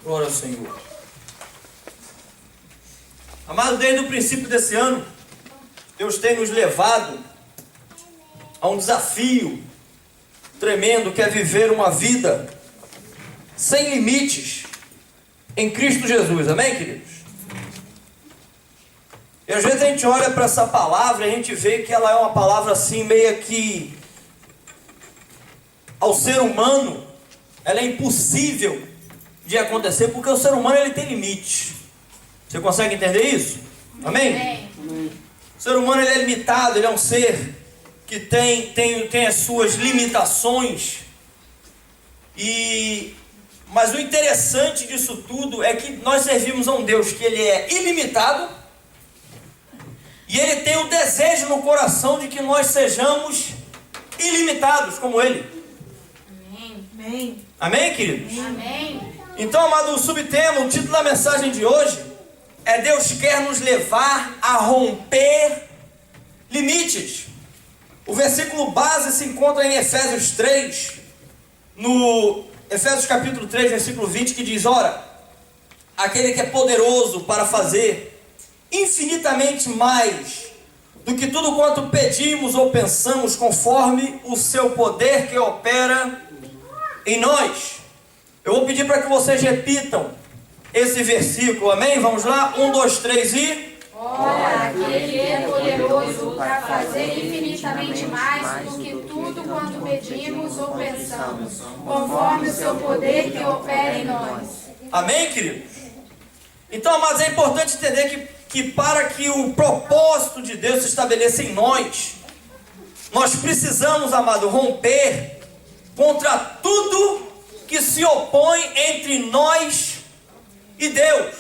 Glória ao Senhor. Amados, desde o princípio desse ano, Deus tem nos levado a um desafio tremendo, que é viver uma vida sem limites em Cristo Jesus. Amém, queridos? E às vezes a gente olha para essa palavra e a gente vê que ela é uma palavra assim, meio que ao ser humano, ela é impossível de acontecer, porque o ser humano ele tem limites. Você consegue entender isso? Amém? Amém. O ser humano ele é limitado, ele é um ser que tem as suas limitações. Mas o interessante disso tudo é que nós servimos a um Deus que ele é ilimitado, e ele tem o desejo no coração de que nós sejamos ilimitados como ele. Amém. Amém. Amém, queridos? Amém. Então, amado, o subtema, o título da mensagem de hoje é: Deus quer nos levar a romper limites. O versículo base se encontra em Efésios 3, no Efésios capítulo 3, versículo 20, que diz: ora, aquele que é poderoso para fazer infinitamente mais do que tudo quanto pedimos ou pensamos, conforme o seu poder que opera em nós. Eu vou pedir para que vocês repitam esse versículo, amém? Vamos lá, 1, 2, 3 e... Ora, aquele que é poderoso para fazer infinitamente mais do que tudo quanto pedimos ou pensamos, conforme o seu poder que opera em nós. Amém, queridos? Então, mas é importante entender que para que o propósito de Deus se estabeleça em nós, nós precisamos, amado, romper contra tudo que se opõe entre nós e Deus.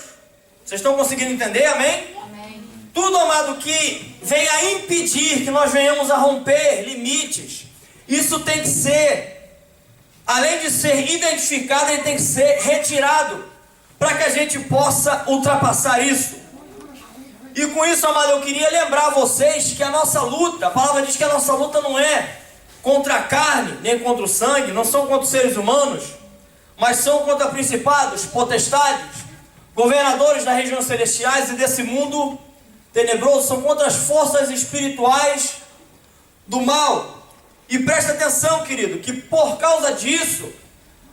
Vocês estão conseguindo entender? Amém? Amém. Tudo, amado, que venha impedir que nós venhamos a romper limites, isso tem que ser, além de ser identificado, ele tem que ser retirado, para que a gente possa ultrapassar isso. E com isso, amado, eu queria lembrar vocês que a nossa luta, a palavra diz que a nossa luta não é contra a carne, nem contra o sangue, não são contra os seres humanos, mas são contra principados, potestades, governadores das regiões celestiais e desse mundo tenebroso, são contra as forças espirituais do mal. E presta atenção, querido, que por causa disso,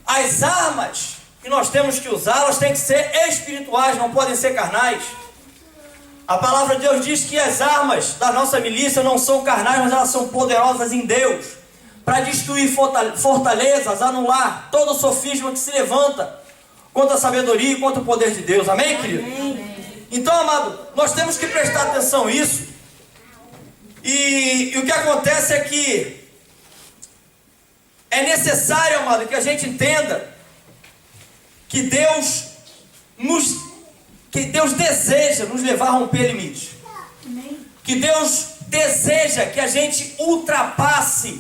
as armas que nós temos que usar, elas têm que ser espirituais, não podem ser carnais. A palavra de Deus diz que as armas da nossa milícia não são carnais, mas elas são poderosas em Deus, para destruir fortalezas, anular todo sofisma que se levanta contra a sabedoria e contra o poder de Deus. Amém, querido? Amém. Então, amado, nós temos que prestar atenção nisso. E o que acontece é que é necessário, amado, que a gente entenda que Deus deseja nos levar a romper limites. Amém. Que Deus deseja que a gente ultrapasse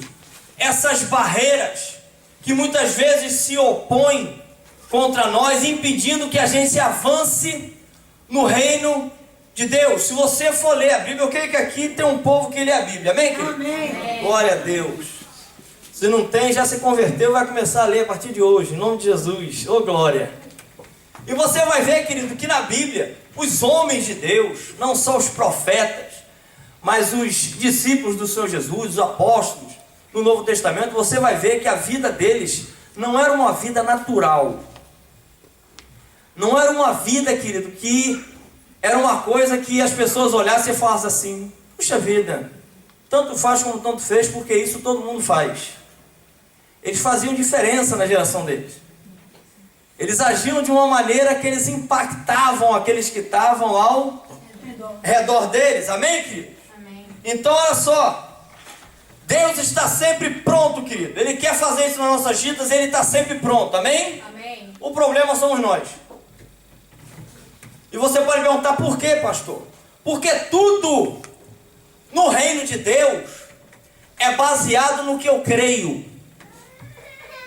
essas barreiras que muitas vezes se opõem contra nós, impedindo que a gente avance no reino de Deus. Se você for ler a Bíblia, eu creio que aqui tem um povo que lê a Bíblia. Amém, querido? Amém. Glória a Deus. Se não tem, já se converteu, vai começar a ler a partir de hoje, em nome de Jesus. Ô, glória. E você vai ver, querido, que na Bíblia, os homens de Deus, não só os profetas, mas os discípulos do Senhor Jesus, os apóstolos, no Novo Testamento, você vai ver que a vida deles não era uma vida natural. Não era uma vida, querido, que era uma coisa que as pessoas olhassem e falassem assim: puxa vida, tanto faz como tanto fez, porque isso todo mundo faz. Eles faziam diferença na geração deles. Eles agiam de uma maneira que eles impactavam aqueles que estavam ao redor deles. Amém, querido? Amém. Então, olha só. Deus está sempre pronto, querido. Ele quer fazer isso nas nossas vidas, Ele está sempre pronto. Amém? Amém. O problema somos nós. E você pode perguntar: por quê, pastor? Porque tudo no reino de Deus é baseado no que eu creio.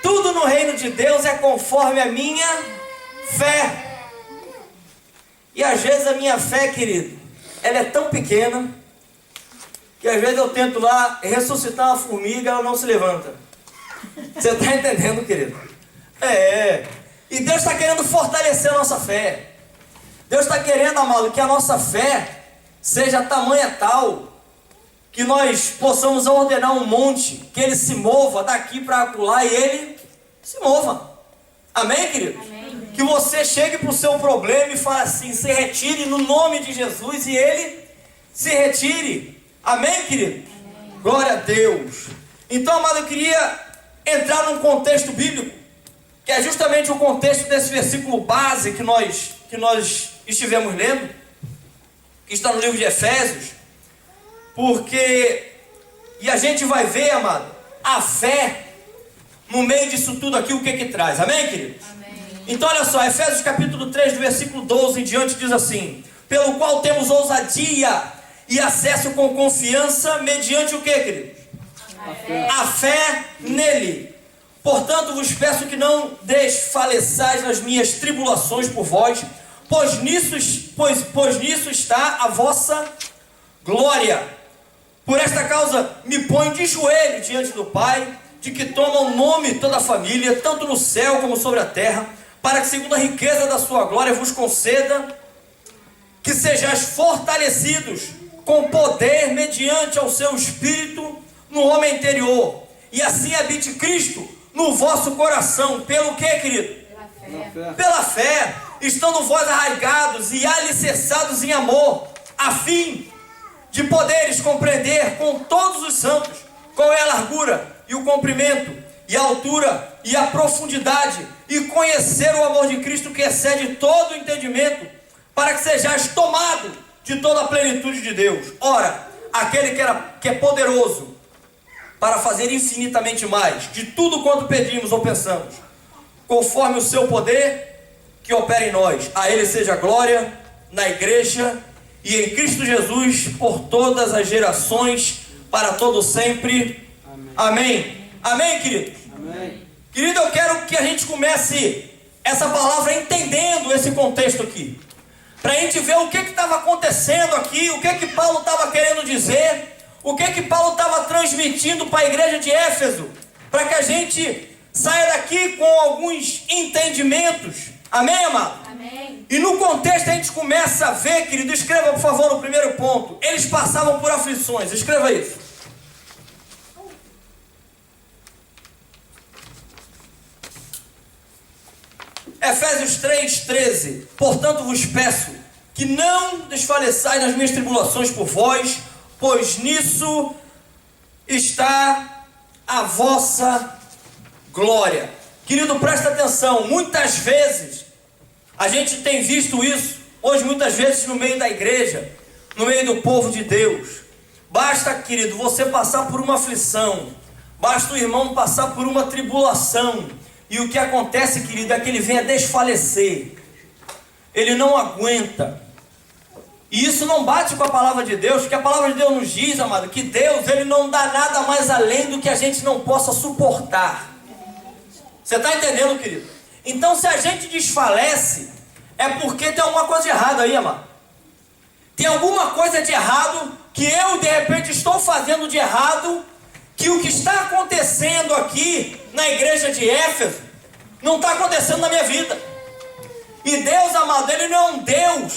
Tudo no reino de Deus é conforme a minha fé. E às vezes a minha fé, querido, ela é tão pequena que às vezes eu tento lá ressuscitar uma formiga, ela não se levanta. Você está entendendo, querido? E Deus está querendo fortalecer a nossa fé. Deus está querendo, amado, que a nossa fé seja tamanha tal que nós possamos ordenar um monte, que ele se mova daqui para acolá e ele se mova. Amém, querido? Amém. Que você chegue para o seu problema e fale assim, se retire no nome de Jesus e ele se retire. Amém, querido? Amém. Glória a Deus. Então, amado, eu queria entrar num contexto bíblico, que é justamente o contexto desse versículo base que nós estivemos lendo, que está no livro de Efésios, porque, e a gente vai ver, amado, a fé, no meio disso tudo aqui, o que traz, amém, queridos? Amém. Então, olha só, Efésios capítulo 3, do versículo 12 em diante, diz assim, pelo qual temos ousadia e acesso com confiança, mediante o que, queridos? A fé nele. Portanto, vos peço que não desfaleçais nas minhas tribulações por vós, pois nisso está a vossa glória. Por esta causa me ponho de joelho diante do Pai, de que toma o nome toda a família, tanto no céu como sobre a terra, para que segundo a riqueza da sua glória vos conceda que sejais fortalecidos com poder mediante ao seu Espírito no homem interior, e assim habite Cristo no vosso coração. Pelo que, querido? Pela fé. Pela fé, estando vós arraigados e alicerçados em amor, a fim de poderes compreender com todos os santos qual é a largura e o comprimento e a altura e a profundidade, e conhecer o amor de Cristo que excede todo o entendimento, para que sejais tomado de toda a plenitude de Deus. Ora, aquele que é poderoso para fazer infinitamente mais de tudo quanto pedimos ou pensamos, conforme o seu poder que opera em nós. A ele seja glória na igreja e em Cristo Jesus por todas as gerações, para todo sempre. Amém. Amém, queridos? Amém. Querido, eu quero que a gente comece essa palavra entendendo esse contexto aqui, para a gente ver o que estava acontecendo aqui, o que Paulo estava querendo dizer, o que Paulo estava transmitindo para a igreja de Éfeso, para que a gente saia daqui com alguns entendimentos. Amém, amado? Amém. E no contexto a gente começa a ver, querido, escreva por favor no primeiro ponto, eles passavam por aflições, escreva isso. Efésios 3:13, portanto vos peço que não desfaleçais nas minhas tribulações por vós, pois nisso está a vossa glória. Querido, presta atenção, muitas vezes, a gente tem visto isso, hoje muitas vezes no meio da igreja, no meio do povo de Deus. Basta, querido, você passar por uma aflição, basta o irmão passar por uma tribulação, e o que acontece, querido, é que ele vem a desfalecer, ele não aguenta. E isso não bate com a palavra de Deus, porque a palavra de Deus nos diz, amado, que Deus, ele não dá nada mais além do que a gente não possa suportar. Você está entendendo, querido? Então, se a gente desfalece, é porque tem alguma coisa de errado aí, amado. Tem alguma coisa de errado que eu, de repente, estou fazendo de errado, que o que está acontecendo aqui na igreja de Éfeso não está acontecendo na minha vida. E Deus, amado, ele não é um Deus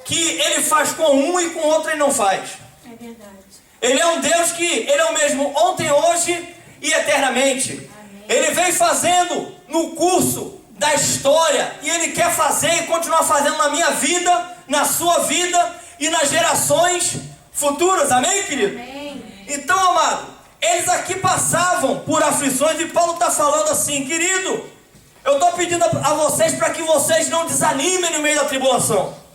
que ele faz com um e com outro ele não faz. É verdade. Ele é um Deus que ele é o mesmo ontem, hoje e eternamente. Amém. Ele vem fazendo no curso da história e ele quer fazer e continuar fazendo na minha vida, na sua vida e nas gerações futuras. Amém, querido? Amém. Então, amado, eles aqui passavam por aflições e Paulo está falando assim, querido, eu estou pedindo a vocês para que vocês não desanimem no meio da tribulação.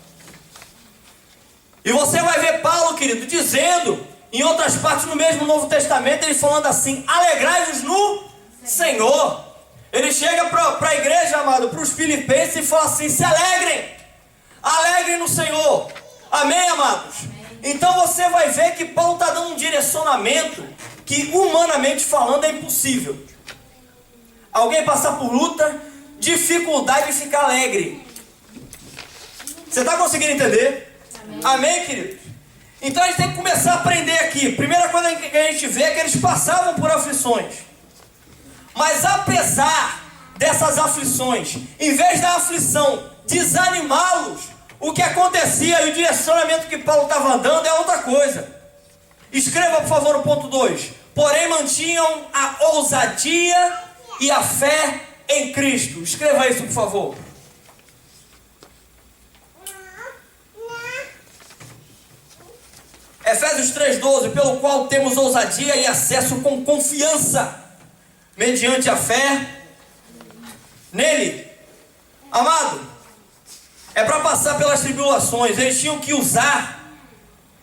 E você vai ver Paulo, querido, dizendo, em outras partes no mesmo Novo Testamento, ele falando assim, alegrai-vos no Senhor. Ele chega para a igreja, amado, para os filipenses e fala assim, se alegrem, alegrem no Senhor. Amém, amados? Então você vai ver que Paulo está dando um direcionamento que, humanamente falando, é impossível. Alguém passar por luta, dificuldade e ficar alegre. Você está conseguindo entender? Amém, queridos? Então a gente tem que começar a aprender aqui. Primeira coisa que a gente vê é que eles passavam por aflições. Mas apesar dessas aflições, em vez da aflição desanimá-los, o que acontecia e o direcionamento que Paulo estava andando é outra coisa. Escreva, por favor, o ponto 2. Porém, mantinham a ousadia e a fé em Cristo. Escreva isso, por favor. Efésios 3,12, pelo qual temos ousadia e acesso com confiança, mediante a fé nele. Amado, é para passar pelas tribulações, eles tinham que usar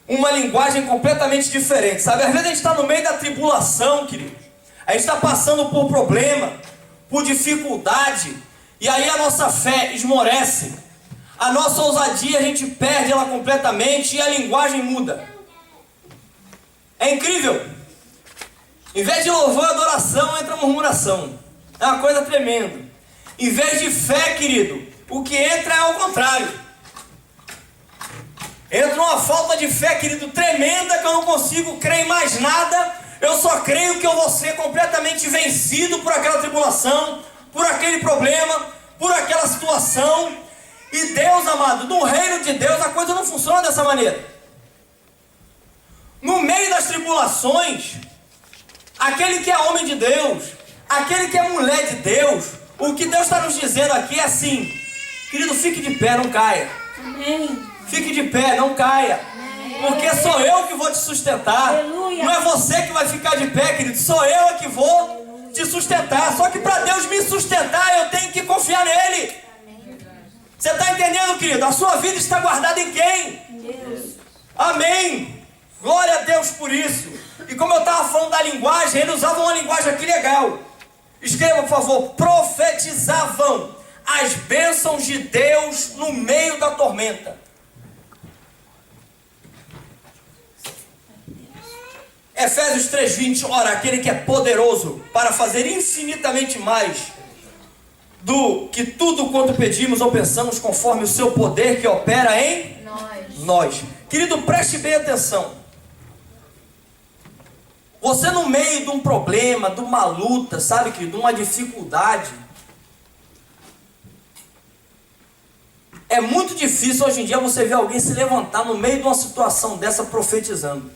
uma linguagem completamente diferente, sabe? Às vezes a gente está no meio da tribulação, queridos. A gente está passando por problema, por dificuldade, e aí a nossa fé esmorece. A nossa ousadia, a gente perde ela completamente e a linguagem muda. É incrível. Em vez de louvor e adoração, entra murmuração. É uma coisa tremenda. Em vez de fé, querido, o que entra é ao contrário. Entra uma falta de fé, querido, tremenda, que eu não consigo crer em mais nada. Eu só creio que eu vou ser completamente vencido por aquela tribulação, por aquele problema, por aquela situação. E Deus, amado, no reino de Deus a coisa não funciona dessa maneira. No meio das tribulações, aquele que é homem de Deus, aquele que é mulher de Deus, o que Deus está nos dizendo aqui é assim: querido, fique de pé, não caia. Amém. Fique de pé, não caia. Porque sou eu que vou te sustentar. Aleluia. Não é você que vai ficar de pé, querido. Sou eu que vou te sustentar. Só que para Deus me sustentar, eu tenho que confiar nele. Você está entendendo, querido? A sua vida está guardada em quem? Deus. Amém. Glória a Deus por isso. E como eu estava falando da linguagem, eles usavam uma linguagem aqui legal. Escreva, por favor. Profetizavam as bênçãos de Deus no meio da tormenta. Efésios 3,20. Ora, aquele que é poderoso para fazer infinitamente mais do que tudo quanto pedimos ou pensamos, conforme o seu poder que opera em nós. Querido, preste bem atenção. Você no meio de um problema, de uma luta, sabe, querido, de uma dificuldade, é muito difícil hoje em dia você ver alguém se levantar no meio de uma situação dessa profetizando.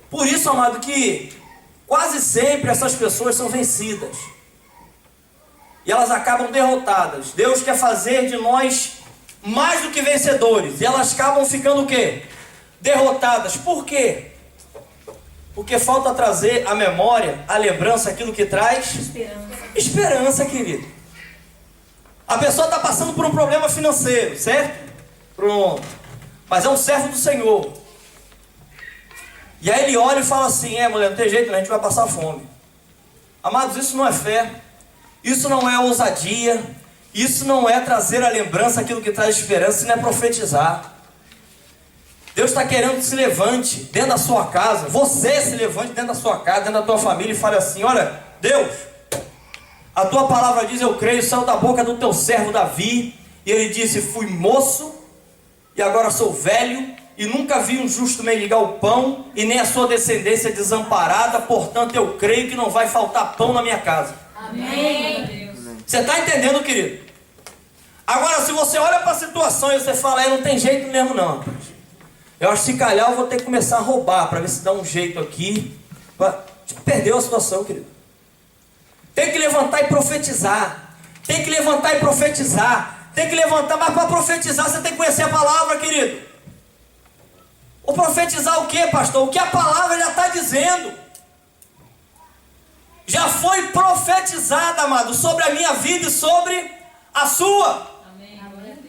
Por isso, amado, que quase sempre essas pessoas são vencidas. E elas acabam derrotadas. Deus quer fazer de nós mais do que vencedores. E elas acabam ficando o quê? Derrotadas. Por quê? Porque falta trazer a memória, a lembrança, aquilo que traz esperança, querido. A pessoa está passando por um problema financeiro, certo? Pronto. Mas é um servo do Senhor. E aí ele olha e fala assim: mulher, não tem jeito, a gente vai passar fome. Amados, isso não é fé. Isso não é ousadia. Isso não é trazer a lembrança, aquilo que traz esperança. Isso não é profetizar. Deus está querendo que se levante dentro da sua casa. Você se levante dentro da sua casa, dentro da tua família e fale assim: olha, Deus, a tua palavra diz, eu creio, saiu da boca do teu servo Davi. E ele disse: fui moço e agora sou velho, e nunca vi um justo mendigar o pão, e nem a sua descendência desamparada. Portanto eu creio que não vai faltar pão na minha casa. Amém. Você está entendendo, querido? Agora, se você olha para a situação e você fala: não tem jeito mesmo não, rapaz. Eu acho que se calhar eu vou ter que começar a roubar, para ver se dá um jeito aqui. Perdeu a situação, querido. Tem que levantar e profetizar. Tem que levantar e profetizar. Tem que levantar, mas para profetizar você tem que conhecer a palavra, querido. Ou profetizar o que, pastor? O que a palavra já está dizendo. Já foi profetizada, amado, sobre a minha vida e sobre a sua. Amém,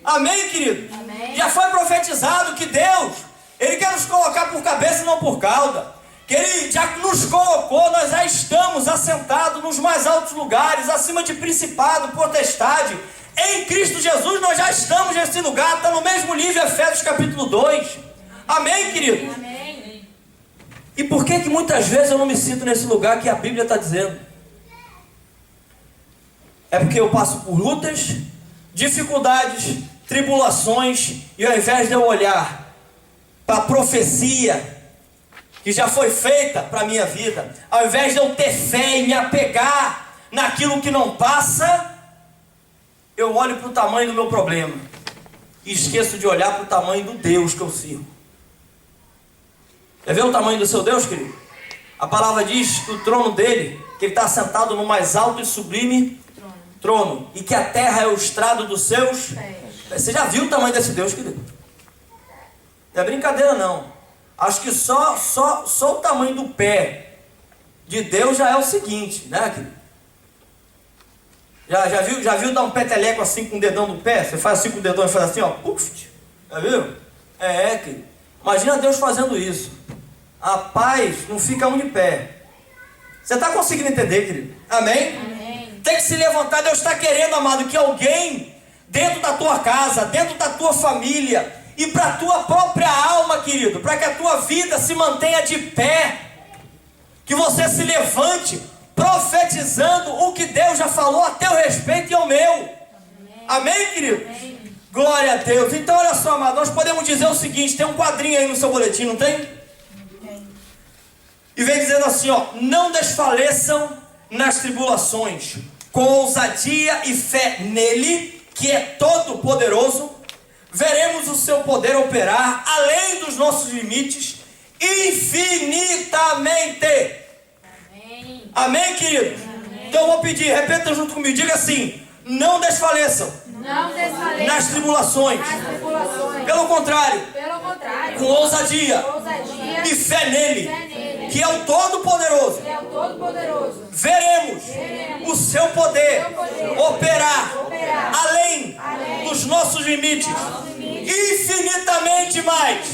amém, querido? Amém. Já foi profetizado que Deus, Ele quer nos colocar por cabeça e não por cauda. Que Ele já nos colocou, nós já estamos assentados nos mais altos lugares, acima de principado, potestade. Em Cristo Jesus nós já estamos nesse lugar. Está no mesmo livro, Efésios capítulo 2. Amém, querido? Amém. E por que muitas vezes eu não me sinto nesse lugar que a Bíblia está dizendo? É porque eu passo por lutas, dificuldades, tribulações, e ao invés de eu olhar para a profecia que já foi feita para a minha vida, ao invés de eu ter fé e me apegar naquilo que não passa, eu olho para o tamanho do meu problema e esqueço de olhar para o tamanho do Deus que eu sirvo. Quer ver o tamanho do seu Deus, querido? A palavra diz que o trono dele, que ele está sentado no mais alto e sublime trono, e que a terra é o estrado dos seus pés. Você já viu o tamanho desse Deus, querido? Não é brincadeira não. Acho que só o tamanho do pé de Deus já é o seguinte, né, querido? Já viu dar um peteleco assim com o dedão do pé? Você faz assim com o dedão e faz assim, ó. Puf, já viu? Querido. Imagina Deus fazendo isso. A paz não fica um de pé. Você está conseguindo entender, querido? Amém? Amém. Tem que se levantar. Deus está querendo, amado, que alguém dentro da tua casa, dentro da tua família e para a tua própria alma, querido, para que a tua vida se mantenha de pé, que você se levante profetizando o que Deus já falou a teu respeito e ao meu. Amém, querido? Amém. Glória a Deus. Então olha só, amado, nós podemos dizer o seguinte, tem um quadrinho aí no seu boletim, não tem? Tem. E vem dizendo assim, ó: não desfaleçam nas tribulações, com ousadia e fé nele, que é todo poderoso, veremos o seu poder operar além dos nossos limites, infinitamente. Amém. Amém, queridos? Amém. Então eu vou pedir, repita junto comigo, diga assim: não desfaleçam Não desfaleçam nas tribulações, nas tribulações. pelo contrário, Pelo contrário, com ousadia ousadia e fé nele, fé nele, que é o Todo-Poderoso, que é o Todo-Poderoso, veremos o seu poder operar além além dos nossos limites, infinitamente mais.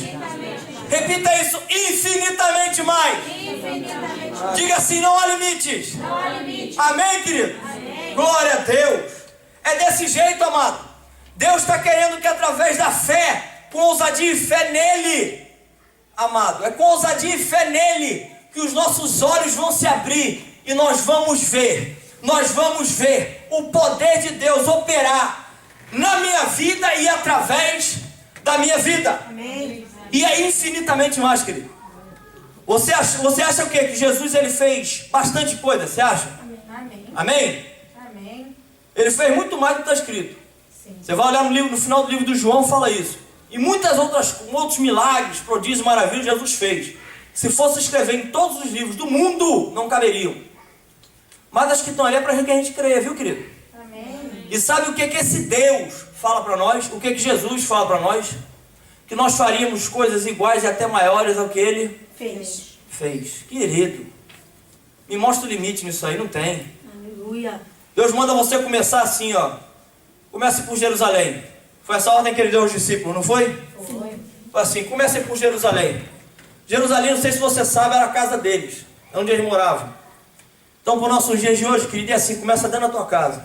Repita isso: infinitamente mais. infinitamente. Diga assim: não há limites. Não há limite. Amém, querido? Amém. Glória a Deus. É desse jeito, amado. Deus está querendo que através da fé, com ousadia e fé nele, amado, é com ousadia e fé nele que os nossos olhos vão se abrir e nós vamos ver o poder de Deus operar na minha vida e através da minha vida. Amém. E é infinitamente mais, querido. Você acha o quê? Que Jesus ele fez bastante coisa, você acha? Amém. Amém? Amém. Ele fez muito mais do que está escrito. Sim. Você vai olhar no final do livro do João, fala isso. E muitas outros milagres, prodígios, maravilhas Jesus fez. Se fosse escrever em todos os livros do mundo, não caberiam. Mas as que estão ali é para que a gente creia, viu, querido? Amém. E sabe o que esse Deus fala para nós? O que Jesus fala para nós? Que nós faríamos coisas iguais e até maiores ao que ele fez. Querido, me mostra o limite nisso aí, não tem. Aleluia. Deus manda você começar assim, ó. Comece por Jerusalém. Foi essa ordem que ele deu aos discípulos, não foi? Foi. Foi assim: comecem por Jerusalém. Jerusalém, não sei se você sabe, era a casa deles, é onde eles moravam. Então, para os nossos dias de hoje, querido, é assim: começa dentro da tua casa.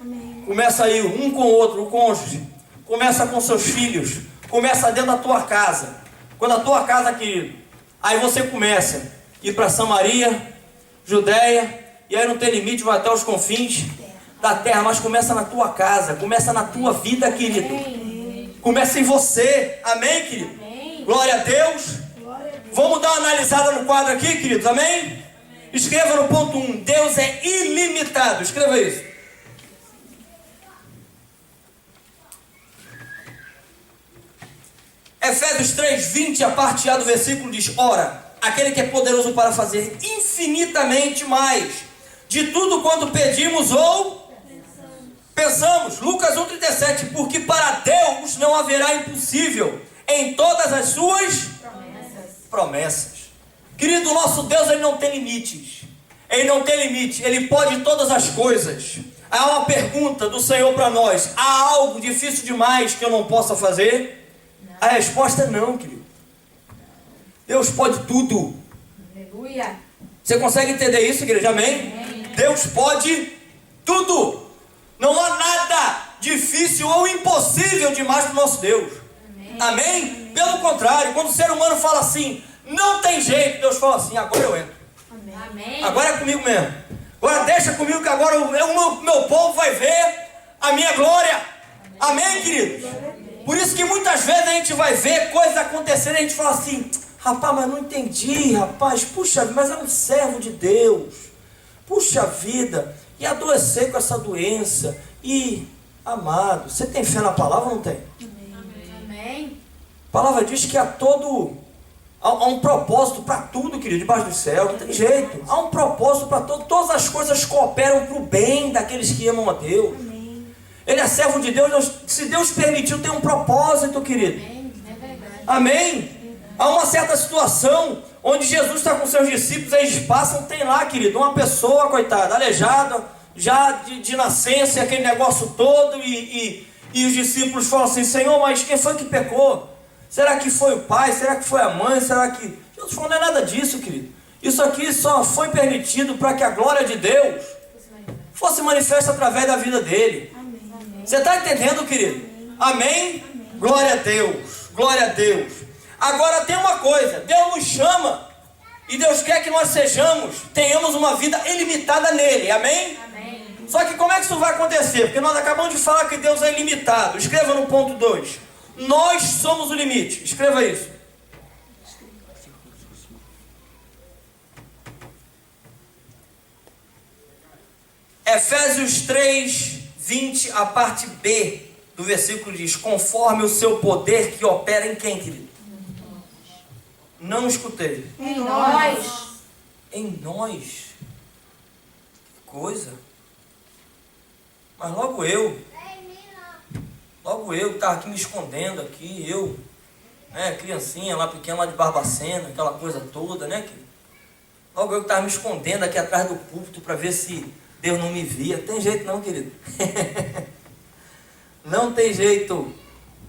Amém. Começa aí, um com o outro, o cônjuge. Começa com seus filhos. Começa dentro da tua casa. Quando a tua casa, querido, aí você começa a ir para Samaria, Judéia, e aí não tem limite, vai até os confins da terra, mas começa na tua casa, começa na tua vida, querido. Amém. Começa em você, amém, querido? Amém. Glória a Deus. Glória a Deus. Vamos dar uma analisada no quadro aqui, queridos, amém? Escreva no ponto 1, Deus é ilimitado, escreva isso. Efésios 3:20, a parte A do versículo diz: ora, aquele que é poderoso para fazer infinitamente mais de tudo quanto pedimos ou pensamos. Lucas 1:37, porque para Deus não haverá impossível em todas as suas promessas. Querido, o nosso Deus, ele não tem limites. Ele não tem limite, ele pode todas as coisas. Há uma pergunta do Senhor para nós: há algo difícil demais que eu não possa fazer? A resposta é não, querido. Deus pode tudo. Aleluia. Você consegue entender isso, igreja? Amém? Deus pode tudo. Não há nada difícil ou impossível demais para o nosso Deus. Amém? Pelo contrário, quando o ser humano fala assim, não tem jeito, Deus fala assim: agora eu entro. Amém. Agora é comigo mesmo. Agora deixa comigo que agora o meu povo vai ver a minha glória. Amém, queridos? Por isso que muitas vezes a gente vai ver coisas acontecendo e a gente fala assim: rapaz, mas não entendi, rapaz. Puxa, mas é um servo de Deus. puxa vida, e adoecer com essa doença. E, amado, você tem fé na palavra ou não tem? Amém. A palavra diz que há um propósito para tudo, querido, debaixo do céu. Não tem jeito. Há um propósito para tudo. Todas as coisas cooperam para o bem daqueles que amam a Deus. Amém. Ele é servo de Deus. Se Deus permitiu, tem um propósito, querido. Amém. É verdade. Amém? Há uma certa situação onde Jesus está com seus discípulos, eles passam, tem lá, querido, uma pessoa, coitada, aleijada, já de nascença, aquele negócio todo, e os discípulos falam assim: Senhor, mas quem foi que pecou? Será que foi o pai? Será que foi a mãe? Será que... Jesus falou: não é nada disso, querido. Isso aqui só foi permitido para que a glória de Deus fosse manifesta através da vida dele. Amém. Você está entendendo, querido? Amém? Glória a Deus. Glória a Deus. Agora tem uma coisa: Deus nos chama e Deus quer que nós tenhamos uma vida ilimitada nele. Amém? Amém. Só que como é que isso vai acontecer? Porque nós acabamos de falar que Deus é ilimitado. Escreva no ponto 2. Nós somos o limite. Escreva isso. Efésios 3, 20, a parte B do versículo diz: conforme o seu poder que opera em quem, querido? Não escutei. Em nós. Em nós. Que coisa. Mas logo eu que estava aqui me escondendo aqui, criancinha lá pequena, lá de Barbacena, aquela coisa toda, né, querido? Logo eu que estava me escondendo aqui atrás do púlpito para ver se Deus não me via. Tem jeito não, querido. Não tem jeito.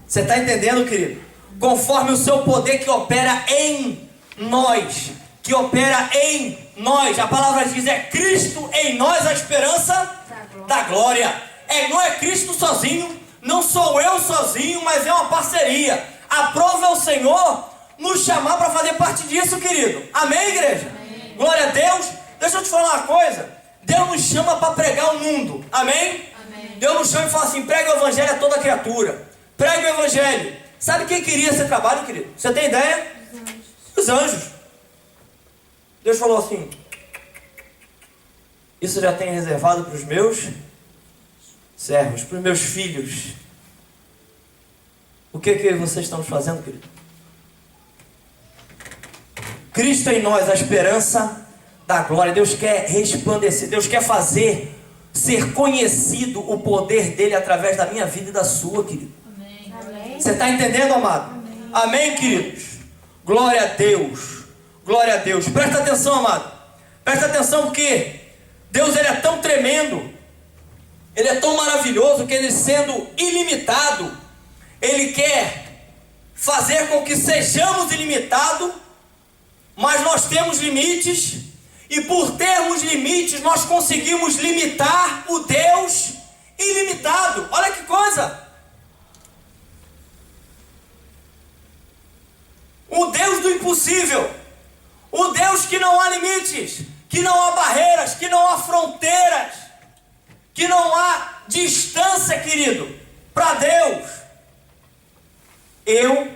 Você está entendendo, querido? Conforme o seu poder que opera em nós. Que opera em nós. A palavra diz: é Cristo em nós a esperança da glória. Não é Cristo sozinho. Não sou eu sozinho, mas é uma parceria. Aprova o Senhor nos chamar para fazer parte disso, querido. Amém, igreja? Amém. Glória a Deus. Deixa eu te falar uma coisa. Deus nos chama para pregar o mundo. Amém? Amém. Deus nos chama e fala assim: prega o evangelho a toda criatura. Prega o evangelho. Sabe quem queria esse trabalho, querido? Você tem ideia? Os anjos. Deus falou assim: isso eu já tenho reservado para os meus servos, para os meus filhos. O que vocês estão fazendo, querido? Cristo em nós, a esperança da glória. Deus quer resplandecer, Deus quer fazer ser conhecido o poder dele através da minha vida e da sua, querido. Amém. Você está entendendo, amado? Amém, queridos? Glória a Deus. Glória a Deus. Presta atenção, amado. Presta atenção, porque Deus, ele é tão tremendo, ele é tão maravilhoso, que ele, sendo ilimitado, ele quer fazer com que sejamos ilimitados, mas nós temos limites, e por termos limites, nós conseguimos limitar o Deus ilimitado. Olha que coisa! O Deus do impossível, o Deus que não há limites, que não há barreiras, que não há fronteiras, que não há distância, querido, para Deus. Eu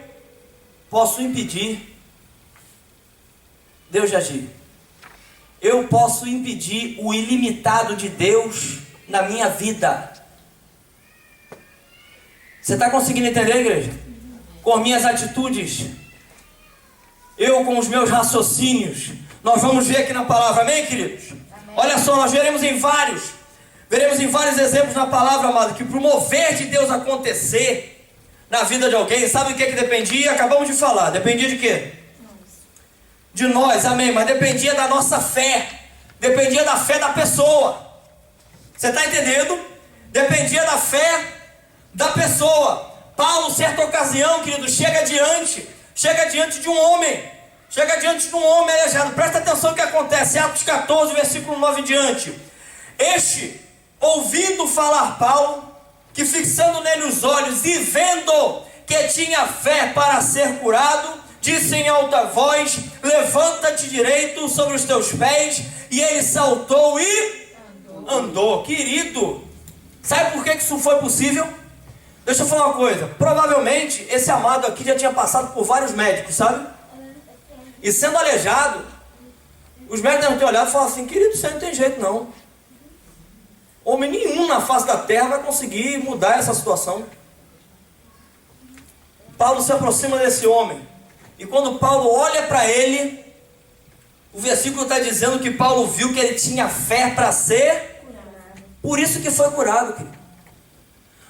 posso impedir Deus de agir. Eu posso impedir o ilimitado de Deus na minha vida. Você está conseguindo entender, igreja? Com minhas atitudes, eu com os meus raciocínios, nós vamos ver aqui na palavra, amém, queridos? Amém. Olha só, nós veremos em vários exemplos na palavra, amado, que para o mover de Deus acontecer na vida de alguém, sabe o que dependia? Acabamos de falar, dependia de quê? De nós, amém, mas dependia da nossa fé, dependia da fé da pessoa. Você está entendendo? Dependia da fé da pessoa. Paulo, certa ocasião, querido, chega diante de um homem aleijado. Presta atenção no que acontece, Atos 14, versículo 9 em diante. Este, ouvindo falar Paulo, que fixando nele os olhos e vendo que tinha fé para ser curado, disse em alta voz: levanta-te direito sobre os teus pés. E ele saltou e andou. Querido, sabe por que isso foi possível? Deixa eu falar uma coisa. Provavelmente esse amado aqui já tinha passado por vários médicos, sabe? E sendo aleijado, Os médicos devem ter olhado e falado assim: querido, isso aí não tem jeito não. Homem nenhum na face da terra vai conseguir mudar essa situação. Paulo se aproxima desse homem. E quando Paulo olha para ele, o versículo está dizendo que Paulo viu que ele tinha fé para ser curado. Por isso que foi curado, querido.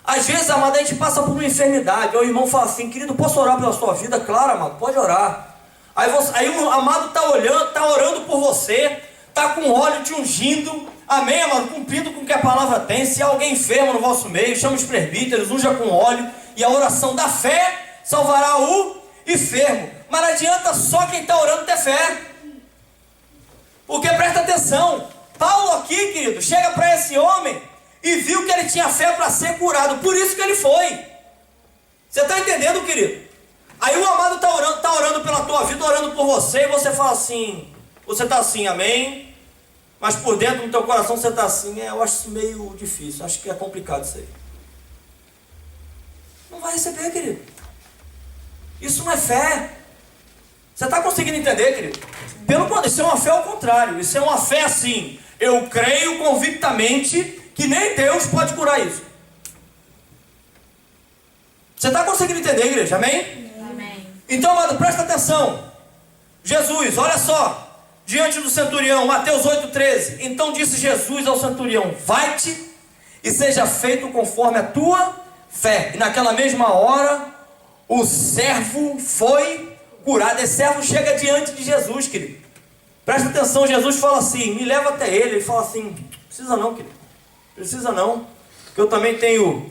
Às vezes, amado, a gente passa por uma enfermidade. Aí o irmão fala assim: querido, posso orar pela sua vida? Claro, amado, pode orar. Aí o amado está olhando, está orando por você, está com óleo te ungindo. Amém, amado? Cumprindo com o que a palavra tem. Se há alguém enfermo no vosso meio, chama os presbíteros, unja com óleo. E a oração da fé salvará o enfermo. Mas não adianta só quem está orando ter fé. Porque presta atenção, Paulo aqui, querido, chega para esse homem e viu que ele tinha fé para ser curado. Por isso que ele foi. Você está entendendo, querido? Aí o amado está orando pela tua vida, orando por você. E você fala assim, você está assim, amém? Mas por dentro do teu coração você está assim: eu acho isso meio difícil, acho que é complicado isso aí. Não vai receber, querido. Isso não é fé. Você está conseguindo entender, querido? Pelo contrário, isso é uma fé ao contrário. Isso é uma fé assim: eu creio convictamente que nem Deus pode curar isso. Você está conseguindo entender, igreja? Amém? Amém. Então, amado, presta atenção. Jesus, olha só. Diante do centurião, Mateus 8,13. Então disse Jesus ao centurião: vai-te e seja feito conforme a tua fé. E naquela mesma hora, o servo foi curado. Esse servo chega diante de Jesus, querido. Presta atenção, Jesus fala assim: me leva até ele. Ele fala assim: precisa não, querido. Precisa não. Porque eu também tenho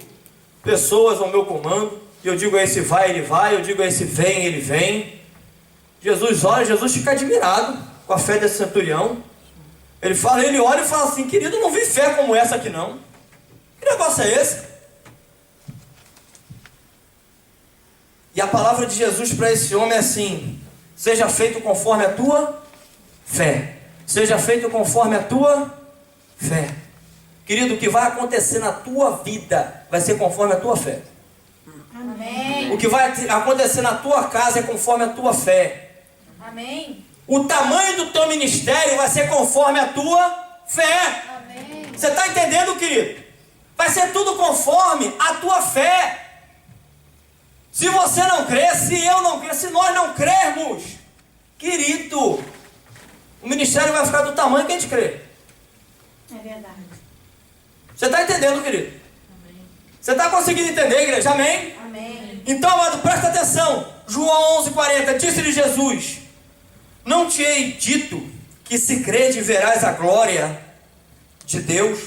pessoas ao meu comando. E eu digo a esse vai, ele vai. Eu digo a esse vem, ele vem. Jesus olha, Jesus fica admirado com a fé desse centurião. Ele olha e fala assim: querido, eu não vi fé como essa aqui não. Que negócio é esse? E a palavra de Jesus para esse homem é assim: seja feito conforme a tua fé. Seja feito conforme a tua fé. Querido, o que vai acontecer na tua vida vai ser conforme a tua fé. Amém. O que vai acontecer na tua casa é conforme a tua fé. Amém. O tamanho do teu ministério vai ser conforme a tua fé. Amém. Você está entendendo, querido? Vai ser tudo conforme a tua fé. Se você não crer, se eu não crer, se nós não crermos, querido, o ministério vai ficar do tamanho que a gente crê. É verdade. Você está entendendo, querido? Amém. Você está conseguindo entender, igreja? Amém? Amém. Então, amado, presta atenção. João 11,40, disse-lhe Jesus: não te hei dito que se crede verás a glória de Deus?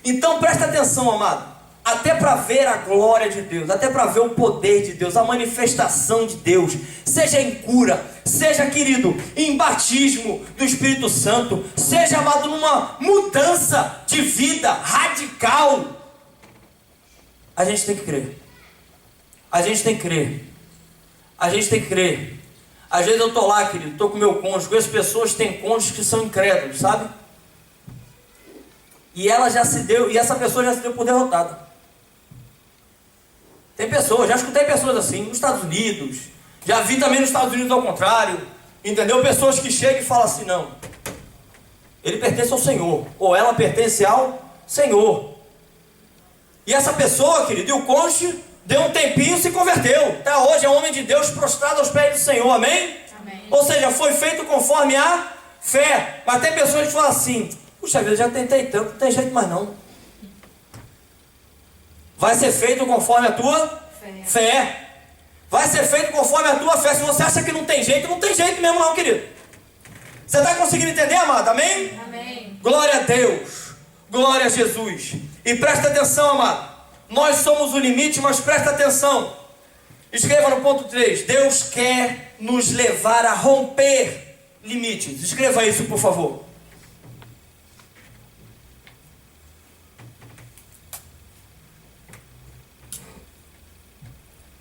Então presta atenção, amado. Até para ver a glória de Deus, até para ver o poder de Deus, a manifestação de Deus, seja em cura, seja, querido, em batismo do Espírito Santo, seja, amado, numa mudança de vida radical, a gente tem que crer. A gente tem que crer. A gente tem que crer. Às vezes eu estou lá, querido, estou com meu cônjuge, conheço pessoas que têm cônjuges que são incrédulos, sabe? E essa pessoa já se deu por derrotada. Tem pessoas, já escutei pessoas assim, nos Estados Unidos, já vi também nos Estados Unidos ao contrário, entendeu? Pessoas que chegam e falam assim: não, ele pertence ao Senhor, ou ela pertence ao Senhor. E essa pessoa, querido, e o cônjuge, deu um tempinho e se converteu. Tá, hoje é um homem de Deus prostrado aos pés do Senhor, amém? Amém. Ou seja, foi feito conforme a fé. Mas tem pessoas que falam assim: puxa vida, já tentei tanto, não tem jeito mais não. Vai ser feito conforme a tua fé. Vai ser feito conforme a tua fé. Se você acha que não tem jeito, não tem jeito mesmo não, querido. Você está conseguindo entender, amado? Amém? Amém. Glória a Deus. Glória a Jesus. E presta atenção, amado. Nós somos o limite, mas presta atenção. Escreva no ponto 3. Deus quer nos levar a romper limites. Escreva isso, por favor.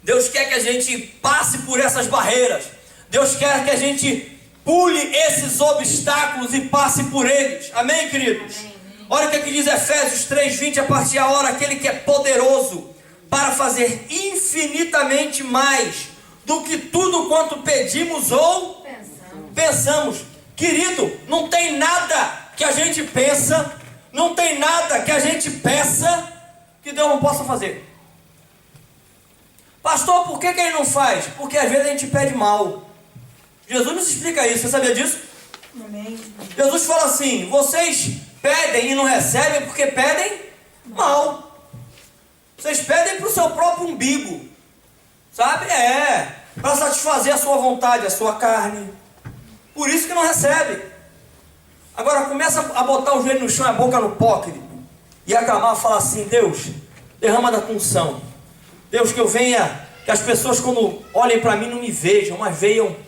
Deus quer que a gente passe por essas barreiras. Deus quer que a gente pule esses obstáculos e passe por eles. Amém, queridos? Amém. Olha o que aqui diz Efésios 3:20, a partir da hora, aquele que é poderoso para fazer infinitamente mais do que tudo quanto pedimos ou pensamos. Querido, não tem nada que a gente pensa, não tem nada que a gente peça que Deus não possa fazer. Pastor, por que ele não faz? Porque às vezes a gente pede mal. Jesus nos explica isso, você sabia disso? Amém. Jesus fala assim: vocês pedem e não recebem porque pedem mal. Vocês pedem para o seu próprio umbigo, sabe? Para satisfazer a sua vontade, a sua carne. Por isso que não recebe. Agora começa a botar o joelho no chão e a boca no pó, querido, e aclamar, falar assim: Deus, derrama da tua unção. Deus, que eu venha, que as pessoas quando olhem para mim não me vejam, mas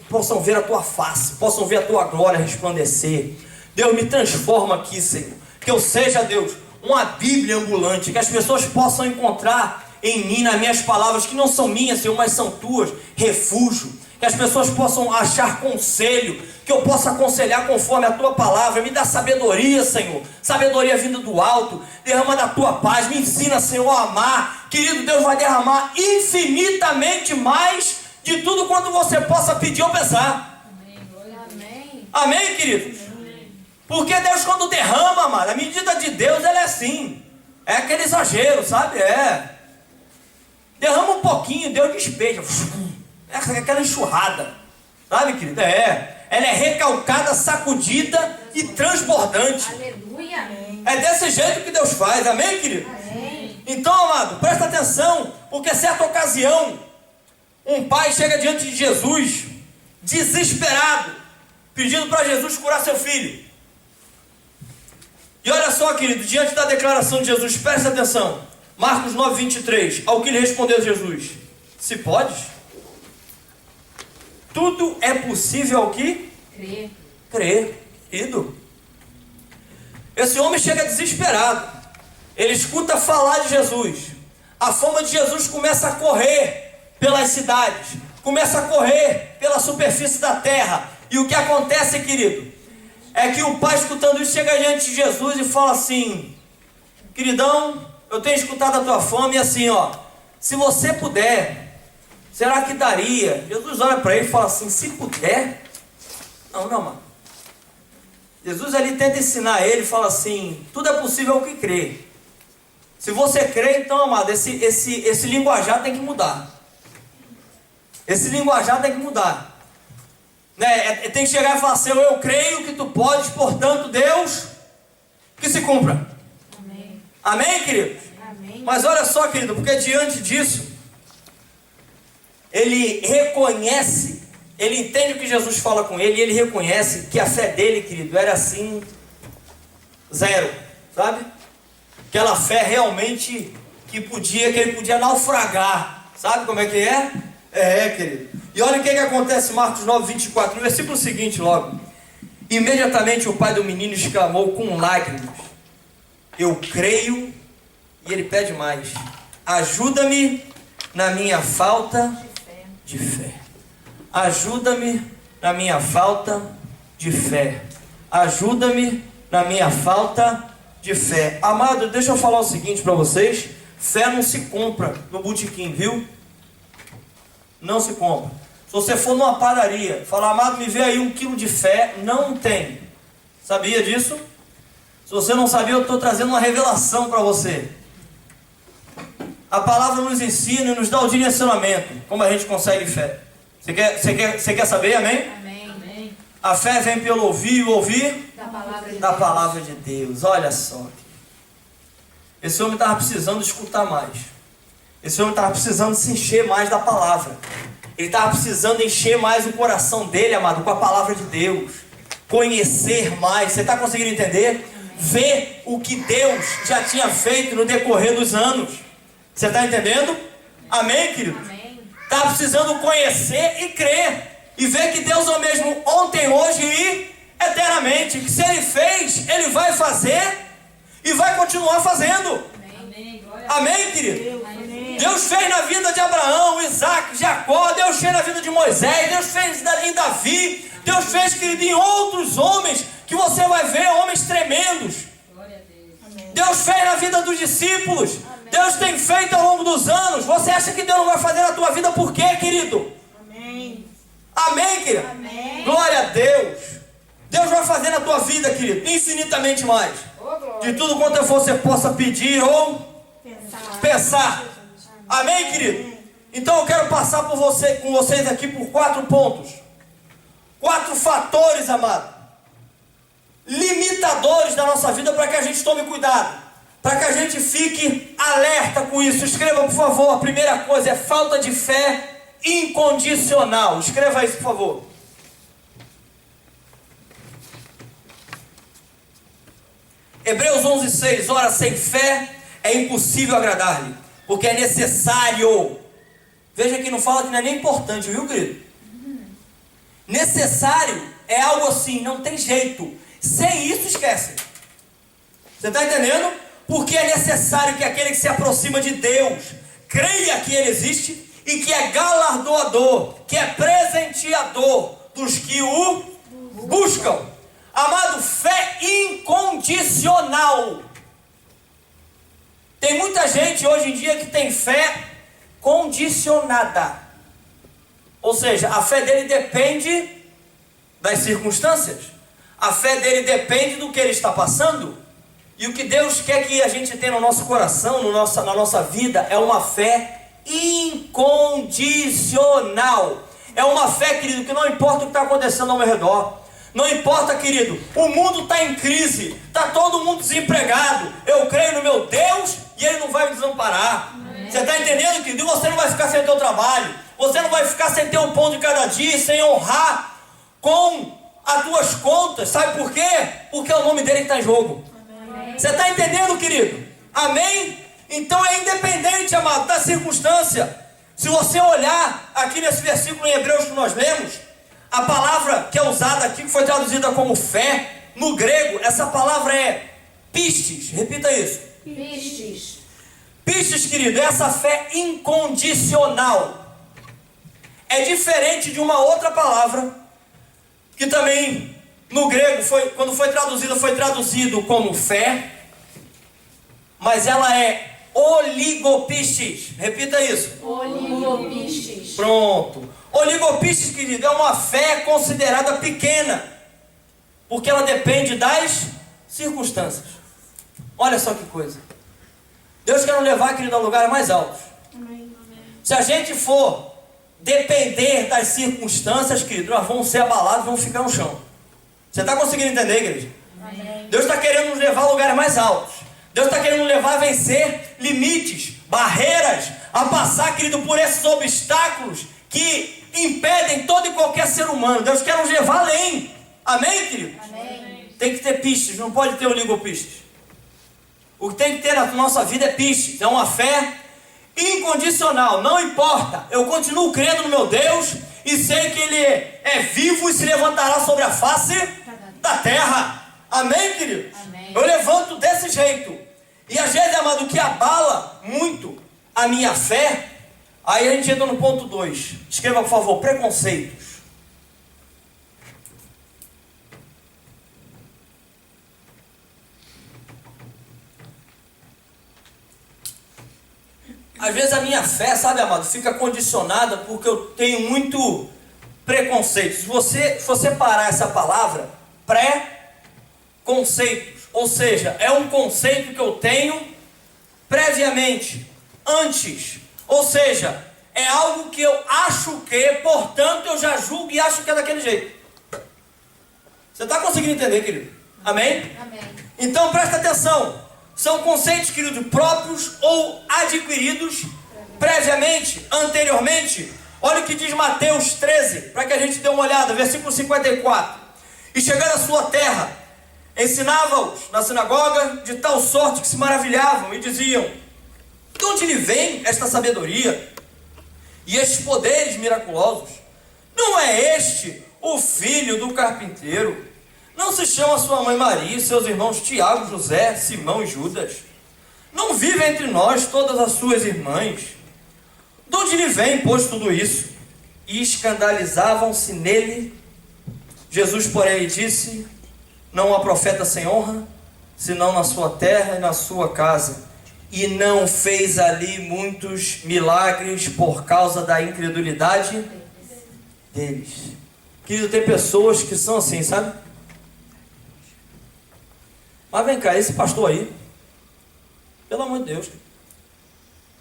possam ver a tua face, possam ver a tua glória resplandecer. Deus, me transforma aqui, Senhor. Que eu seja, Deus, uma Bíblia ambulante, que as pessoas possam encontrar em mim, nas minhas palavras, que não são minhas, Senhor, mas são tuas, refúgio. Que as pessoas possam achar conselho, que eu possa aconselhar conforme a tua palavra. Me dá sabedoria, Senhor, sabedoria vinda do alto. Derrama da tua paz, me ensina, Senhor, a amar. Querido, Deus vai derramar infinitamente mais de tudo quanto você possa pedir ou pensar. Amém. Amém, queridos? Porque Deus, quando derrama, amado, a medida de Deus, ela é assim. É aquele exagero, sabe? Derrama um pouquinho, Deus despeja. É aquela enxurrada, sabe, querido? Ela é recalcada, sacudida e transbordante. Aleluia. É desse jeito que Deus faz, amém, querido? Amém. Então, amado, presta atenção, porque certa ocasião, um pai chega diante de Jesus, desesperado, pedindo para Jesus curar seu filho. E olha só, querido, diante da declaração de Jesus, presta atenção, Marcos 9, 23, ao que lhe respondeu Jesus: se podes? Tudo é possível ao que? Crer. Querido, esse homem chega desesperado. Ele escuta falar de Jesus. A fama de Jesus começa a correr pelas cidades, começa a correr pela superfície da terra. E o que acontece, querido, é que o pai, escutando isso, chega diante de Jesus e fala assim: queridão, eu tenho escutado a tua fama, e assim, se você puder, será que daria? Jesus olha para ele e fala assim: se puder? Não, mano. Jesus ali tenta ensinar ele e fala assim: tudo é possível ao que crê. Se você crê, então, amado, esse linguajar tem que mudar. Esse linguajar tem que mudar. Tem que chegar e falar assim: eu creio que tu podes, portanto, Deus, que se cumpra. Amém. Amém, querido? Amém. Mas olha só, querido, porque diante disso, ele reconhece, ele entende o que Jesus fala com ele, e ele reconhece que a fé dele, querido, era assim, zero, sabe? Aquela fé realmente que ele podia naufragar, sabe como é que é? Querido. E olha o que acontece, Marcos 9, 24, no versículo seguinte logo: imediatamente o pai do menino exclamou com lágrimas: eu creio. E ele pede mais: ajuda-me na minha falta de fé. Ajuda-me na minha falta de fé. Ajuda-me na minha falta de fé. Amado, deixa eu falar o seguinte para vocês: fé não se compra no botequim, viu? Não se compra. Se você for numa padaria, falar: amado, me vê aí 1 quilo de fé, não tem. Sabia disso? Se você não sabia, eu estou trazendo uma revelação para você. A palavra nos ensina e nos dá o direcionamento, como a gente consegue fé. Você quer saber? Amém? Amém. A fé vem pelo ouvir e o ouvir Da palavra de Deus. Olha só. Esse homem estava precisando escutar mais. Esse homem estava precisando se encher mais da palavra. Ele estava precisando encher mais o coração dele, amado, com a palavra de Deus. Conhecer mais. Você está conseguindo entender? Ver o que Deus já tinha feito no decorrer dos anos. Você está entendendo? Amém, querido? Amém. Está precisando conhecer e crer. E ver que Deus é o mesmo ontem, hoje e eternamente. Que se Ele fez, Ele vai fazer e vai continuar fazendo. Amém. Amém, querido? Amém. Deus fez na vida de Abraão, Isaac, Jacó. Deus fez na vida de Moisés. Deus fez em Davi. Deus fez, querido, em outros homens que você vai ver, homens tremendos. Deus fez na vida dos discípulos. Deus tem feito ao longo dos anos. Você acha que Deus não vai fazer na tua vida por quê, querido? Amém. Amém, querido? Amém. Glória a Deus. Deus vida, querido, infinitamente mais. Ô, glória. De tudo quanto você possa pedir ou pensar. Amém, querido? Então eu quero passar com vocês aqui por 4 pontos. 4 fatores, amado, limitadores da nossa vida, para que a gente tome cuidado, para que a gente fique alerta com isso. Escreva, por favor. A primeira coisa é falta de fé incondicional. Escreva isso, por favor. Hebreus 11:6. Ora, sem fé é impossível agradar-lhe, porque é necessário. Veja que não fala que não é nem importante, viu, querido? Necessário é algo assim, não tem jeito. Sem isso, esquece. Você está entendendo? Porque é necessário que aquele que se aproxima de Deus creia que Ele existe e que é galardoador, que é presenteador dos que o buscam. Amado, fé incondicional. Tem muita gente hoje em dia que tem fé condicionada. Ou seja, a fé dele depende das circunstâncias. A fé dele depende do que ele está passando. E o que Deus quer que a gente tenha no nosso coração, na nossa vida, é uma fé incondicional. É uma fé, querido, que não importa o que está acontecendo ao meu redor. Não importa, querido, o mundo está em crise, está todo mundo desempregado. Eu creio no meu Deus e Ele não vai me desamparar. Você está entendendo, querido? E você não vai ficar sem teu trabalho. Você não vai ficar sem ter o pão de cada dia, sem honrar com as tuas contas. Sabe por quê? Porque é o nome dele que está em jogo. Amém. Você está entendendo, querido? Amém? Então é independente, amado, da circunstância. Se você olhar aqui nesse versículo em Hebreus que nós lemos, a palavra que é usada aqui, que foi traduzida como fé, no grego, essa palavra é pistes. Repita isso. Pistes. Pistes, querido, é essa fé incondicional. É diferente de uma outra palavra, que também no grego, quando foi traduzido como fé, mas ela é oligopistes. Repita isso. Oligopistes. Pronto. Oligopistes, querido, é uma fé considerada pequena, porque ela depende das circunstâncias. Olha só que coisa. Deus quer nos levar, querido, a lugares mais altos. Amém. Se a gente for depender das circunstâncias, querido, nós vamos ser abalados, vamos ficar no chão. Você está conseguindo entender, igreja? Amém. Deus está querendo nos levar a lugares mais altos. Deus está querendo nos levar a vencer limites, barreiras, a passar, querido, por esses obstáculos que impedem todo e qualquer ser humano. Deus quer nos levar além. Amém, querido? Amém. Tem que ter pistes, não pode ter oligopistes. O que tem que ter na nossa vida é pistes. É uma fé incondicional. Não importa, eu continuo crendo no meu Deus e sei que Ele é vivo e se levantará sobre a face da terra. Amém, querido? Amém. Eu levanto desse jeito. E às vezes, amado, o que abala muito a minha fé, aí a gente entra no ponto 2. Escreva, por favor, preconceitos. Às vezes a minha fé, sabe, amado, fica condicionada porque eu tenho muito preconceito. Se você parar essa palavra, pré-conceitos, ou seja, é um conceito que eu tenho previamente, antes. Ou seja, é algo que eu acho que, portanto, eu já julgo e acho que é daquele jeito. Você está conseguindo entender, querido? Amém? Amém. Então presta atenção. São conceitos, querido, próprios ou adquiridos previamente, anteriormente. Olha o que diz Mateus 13, para que a gente dê uma olhada, versículo 54. E chegando à sua terra, ensinava-os na sinagoga de tal sorte que se maravilhavam e diziam: de onde lhe vem esta sabedoria e estes poderes miraculosos? Não é este o filho do carpinteiro? Não se chama sua mãe Maria e seus irmãos Tiago, José, Simão e Judas? Não vive entre nós todas as suas irmãs? De onde lhe vem, pois, tudo isso? E escandalizavam-se nele. Jesus, porém, disse: não há profeta sem honra, senão na sua terra e na sua casa. E não fez ali muitos milagres por causa da incredulidade deles. Querido, tem pessoas que são assim, sabe? Mas vem cá, esse pastor aí, pelo amor de Deus,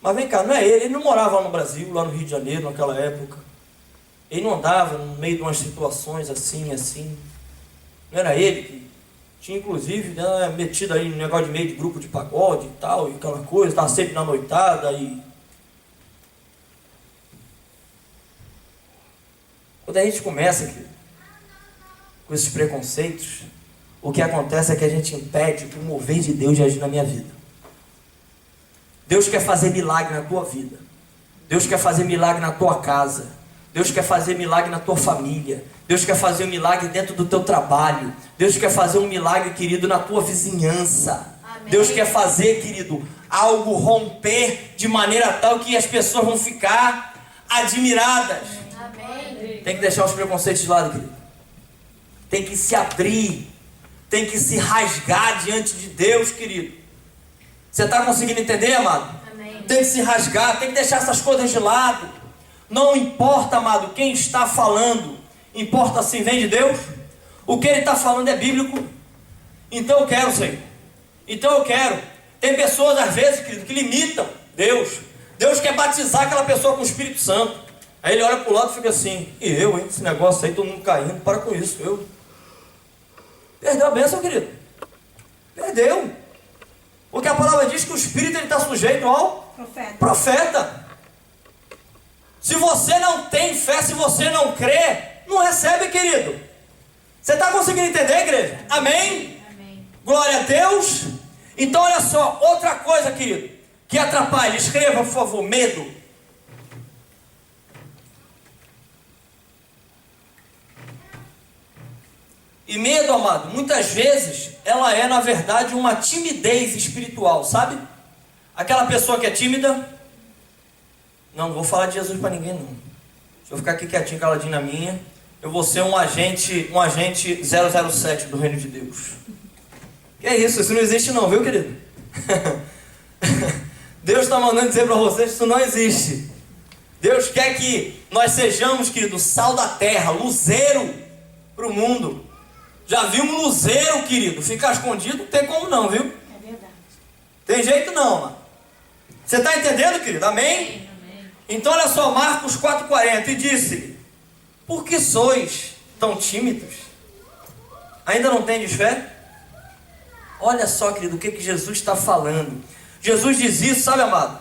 mas vem cá, não é ele não morava lá no Brasil, lá no Rio de Janeiro, naquela época. Ele não andava no meio de umas situações assim. Não era ele que tinha, inclusive, metido aí no negócio de meio de grupo de pagode e tal, e aquela coisa, estava sempre na noitada e... Quando a gente começa, querido, com esses preconceitos, o que acontece é que a gente impede o mover de Deus de agir na minha vida. Deus quer fazer milagre na tua vida. Deus quer fazer milagre na tua casa. Deus quer fazer milagre na tua família. Deus quer fazer um milagre dentro do teu trabalho. Deus quer fazer um milagre, querido, na tua vizinhança. Amém. Deus quer fazer, querido, algo romper de maneira tal que as pessoas vão ficar admiradas. Amém. Tem que deixar os preconceitos de lado, querido. Tem que se abrir. Tem que se rasgar diante de Deus, querido. Você está conseguindo entender, amado? Amém. Tem que se rasgar, tem que deixar essas coisas de lado. Não importa, amado, quem está falando. Importa se vem de Deus. O que ele está falando é bíblico. Então eu quero, Senhor. Então eu quero. Tem pessoas, às vezes, querido, que limitam Deus. Deus quer batizar aquela pessoa com o Espírito Santo. Aí ele olha para o lado e fica assim: e eu, hein? Esse negócio aí, todo mundo caindo. Para com isso, eu. Perdeu a bênção, querido. Perdeu. Porque a palavra diz que o Espírito está sujeito ao profeta. Se você não tem fé, se você não crê, não recebe, querido. Você está conseguindo entender, igreja? Amém? Amém? Glória a Deus. Então olha só, outra coisa, querido, que atrapalha. Escreva, por favor, medo. E medo, amado, muitas vezes, ela é, na verdade, uma timidez espiritual, sabe? Aquela pessoa que é tímida, não vou falar de Jesus para ninguém, não. Deixa eu ficar aqui quietinho, caladinho na minha. Eu vou ser um agente 007 do reino de Deus. Que é isso? Isso não existe não, viu, querido? Deus está mandando dizer para vocês que isso não existe. Deus quer que nós sejamos, querido, sal da terra, luzeiro para o mundo. Já viu um luzeiro, querido, ficar escondido? Não tem como não, viu? É verdade. Tem jeito não, mano. Você está entendendo, querido? Amém? Amém? Então olha só, Marcos 4,40. E disse: por que sois tão tímidos? Ainda não tendes fé? Olha só, querido, o que Jesus está falando. Jesus diz isso, sabe, amado?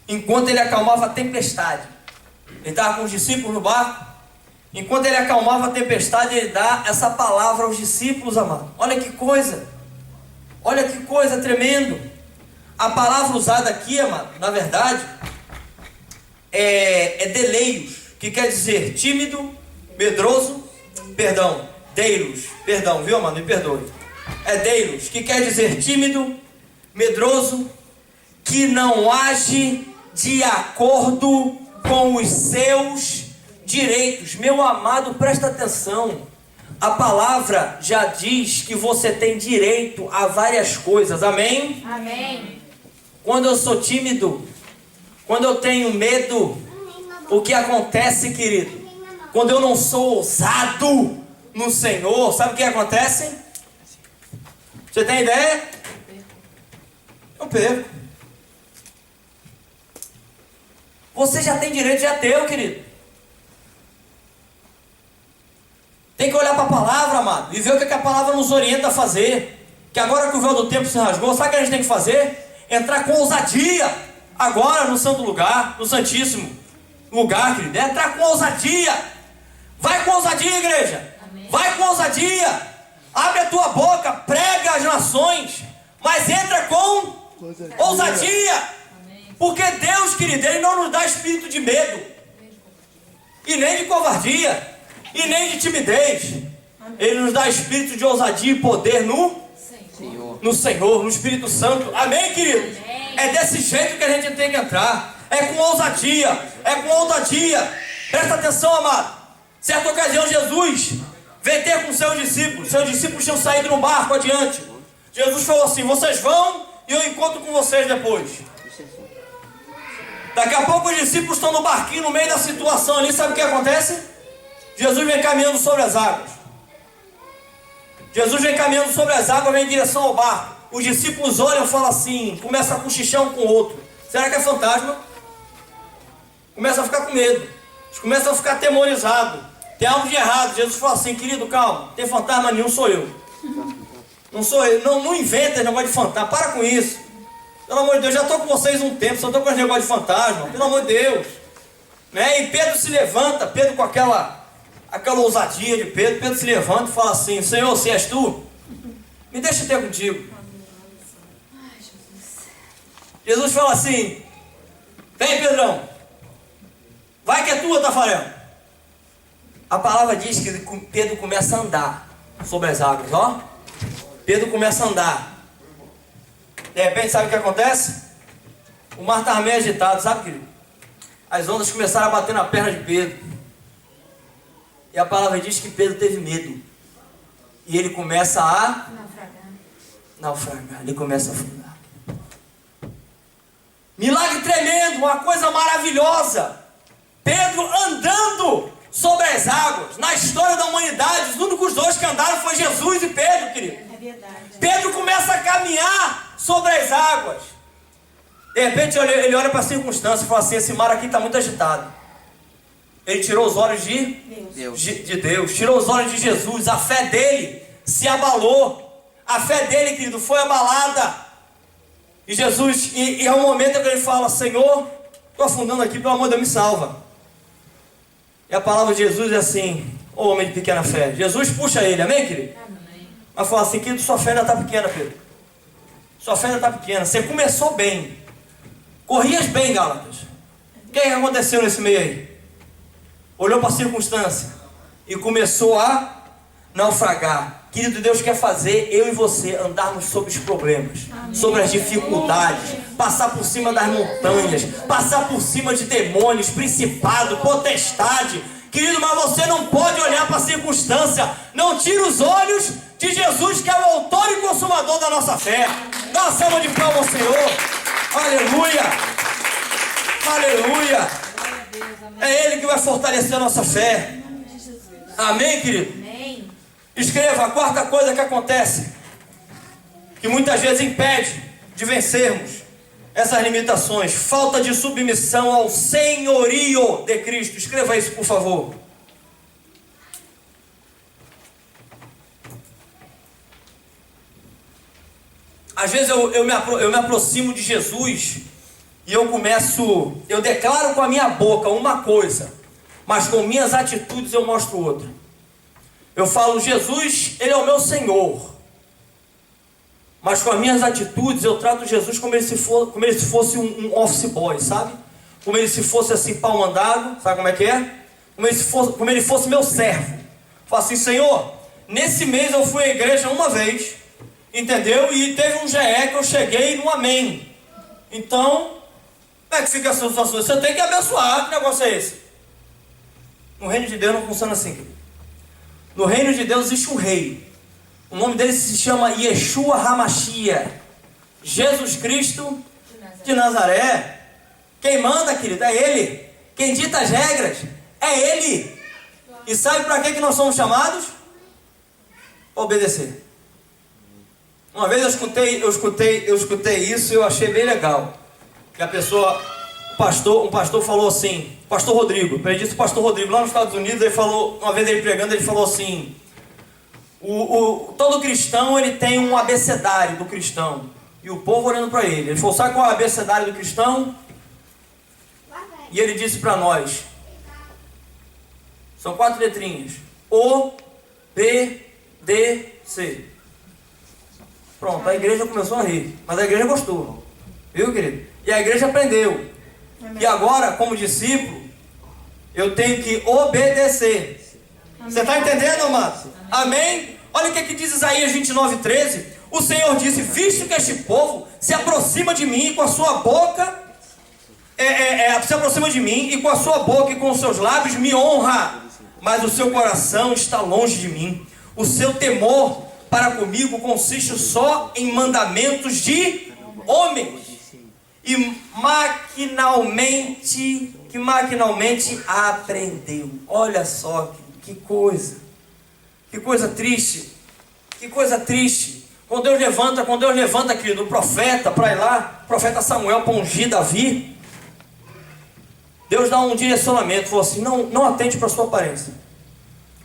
Enquanto ele acalmava a tempestade. Ele estava com os discípulos no barco. Enquanto ele acalmava a tempestade, ele dá essa palavra aos discípulos, amado. Olha que coisa tremendo. A palavra usada aqui, amado, na verdade, é deleiros, que quer dizer tímido, medroso, deiros, viu, amado, me perdoe. É deiros, que quer dizer tímido, medroso, que não age de acordo com os seus direitos. Meu amado, presta atenção. A palavra já diz que você tem direito a várias coisas. Amém? Amém. Quando eu sou tímido, quando eu tenho medo, o que acontece, querido? Quando eu não sou ousado no Senhor, sabe o que acontece? Você tem ideia? Eu perco. Você já tem direito, já teu, querido. Tem que olhar para a palavra, amado, e ver o que a palavra nos orienta a fazer. Que agora que o véu do tempo se rasgou, sabe o que a gente tem que fazer? Entrar com ousadia, agora no santo lugar, no santíssimo lugar, querido. É entrar com ousadia. Vai com ousadia, igreja. Amém. Vai com ousadia. Abre a tua boca, prega as nações, mas entra com ousadia. Amém. Porque Deus, querido, Ele não nos dá espírito de medo, e nem de covardia, e nem de timidez. Amém. Ele nos dá espírito de ousadia e poder no Senhor, no Espírito Santo. Amém, querido? Amém. É desse jeito que a gente tem que entrar. É com ousadia. Presta atenção, amado. Certa ocasião, Jesus veio ter com seus discípulos. Seus discípulos tinham saído no barco adiante. Jesus falou assim: vocês vão e eu encontro com vocês depois. Daqui a pouco os discípulos estão no barquinho, no meio da situação ali. Sabe o que acontece? Jesus vem caminhando sobre as águas. Jesus vem caminhando sobre as águas, vem em direção ao barco. Os discípulos olham e falam assim, começa a cochichar um com o outro. Será que é fantasma? Começa a ficar com medo. Eles começam a ficar atemorizados. Tem algo de errado. Jesus fala assim, querido, calma, não tem fantasma nenhum, sou eu. Não sou eu. Não inventa esse negócio de fantasma. Para com isso. Pelo amor de Deus, já estou com vocês um tempo, só estou com esse negócio de fantasma. Pelo amor de Deus. Né? E Pedro se levanta, Pedro com aquela ousadia de Pedro. Pedro se levanta e fala assim, Senhor, se és tu, me deixa ter contigo. Jesus fala assim, vem Pedrão, vai que é tua, Tafarel. A palavra diz que Pedro começa a andar sobre as águas, ó. Pedro começa a andar. De repente, sabe o que acontece? O mar estava meio agitado, sabe, querido? As ondas começaram a bater na perna de Pedro. E a palavra diz que Pedro teve medo. E ele começa a naufragar. Ele começa a afundar. Milagre tremendo, uma coisa maravilhosa. Pedro andando sobre as águas. Na história da humanidade, os únicos dois que andaram foi Jesus e Pedro, querido. É verdade. Pedro começa a caminhar sobre as águas. De repente ele olha para a circunstância e fala assim, esse mar aqui está muito agitado. Ele tirou os olhos de Deus, tirou os olhos de Jesus. A fé dele se abalou. A fé dele, querido, foi abalada. E Jesus, e é um momento que ele fala, Senhor, estou afundando aqui, pelo amor de Deus, me salva. E a palavra de Jesus é assim, ô homem de pequena fé. Jesus puxa ele, amém, querido? Amém. Mas fala assim, querido, sua fé ainda está pequena, Pedro. Sua fé ainda está pequena. Você começou bem. Corrias bem, Gálatas. O que aconteceu nesse meio aí? Olhou para a circunstância e começou a naufragar. Querido, Deus quer fazer eu e você andarmos sobre os problemas, amém, sobre as dificuldades, passar por cima das montanhas, passar por cima de demônios, principado, potestade. Querido, mas você não pode olhar para a circunstância. Não tire os olhos de Jesus, que é o autor e consumador da nossa fé. Dá uma salva de palmas ao Senhor. Aleluia. Aleluia. É Ele que vai fortalecer a nossa fé. Amém, querido? Escreva a quarta coisa que acontece, que muitas vezes impede de vencermos essas limitações: falta de submissão ao senhorio de Cristo. Escreva isso, por favor. Às vezes eu me aproximo de Jesus e eu declaro com a minha boca uma coisa, mas com minhas atitudes eu mostro outra. Eu falo, Jesus, Ele é o meu Senhor. Mas com as minhas atitudes eu trato Jesus como ele se fosse um office boy, sabe? Como ele se fosse assim, pau mandado, sabe como é que é? Como ele fosse meu servo. Falo assim, Senhor, nesse mês eu fui à igreja uma vez, entendeu? E teve um GE que eu cheguei no amém. Então, como é que fica a situação? Você tem que abençoar. Que negócio é esse? No reino de Deus não funciona assim, querido. No reino de Deus existe um rei. O nome dele se chama Yeshua HaMashiach. Jesus Cristo de Nazaré. Quem manda, querido, é Ele. Quem dita as regras é Ele. E sabe para que nós somos chamados? Para obedecer. Uma vez eu escutei isso e eu achei bem legal. Que a pessoa, um pastor falou assim, pastor Rodrigo, ele disse o pastor Rodrigo, lá nos Estados Unidos, ele falou, uma vez ele pregando, ele falou assim, todo cristão, ele tem um abecedário do cristão, e o povo olhando para ele. Ele falou, sabe qual é o abecedário do cristão? E ele disse para nós, são 4 letrinhas, O, B, D, C. Pronto, a igreja começou a rir, mas a igreja gostou, viu, querido? E a igreja aprendeu. E agora, como discípulo, eu tenho que obedecer. Você está entendendo, amado? Amém? Olha o que diz Isaías 29:13. O Senhor disse, visto que este povo se aproxima de mim e com a sua boca, se aproxima de mim e com a sua boca e com os seus lábios me honra, mas o seu coração está longe de mim. O seu temor para comigo consiste só em mandamentos de homens. E maquinalmente aprendeu. Olha só que coisa triste. Que coisa triste. Quando Deus levanta, querido, o profeta para ir lá, o profeta Samuel para ungir Davi, Deus dá um direcionamento, falou assim, não atente para a sua aparência,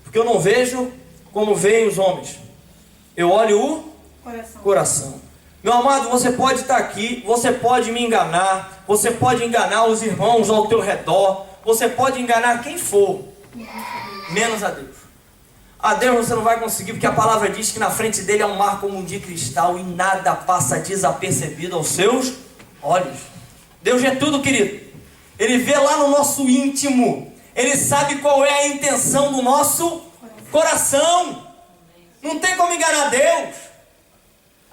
porque eu não vejo como veem os homens, eu olho o coração. Meu amado, você pode estar aqui, você pode me enganar, você pode enganar os irmãos ao teu redor, você pode enganar quem for, menos a Deus. A Deus você não vai conseguir, porque a palavra diz que na frente dele é um mar como de cristal e nada passa desapercebido aos seus olhos. Deus é tudo, querido. Ele vê lá no nosso íntimo. Ele sabe qual é a intenção do nosso coração. Não tem como enganar Deus.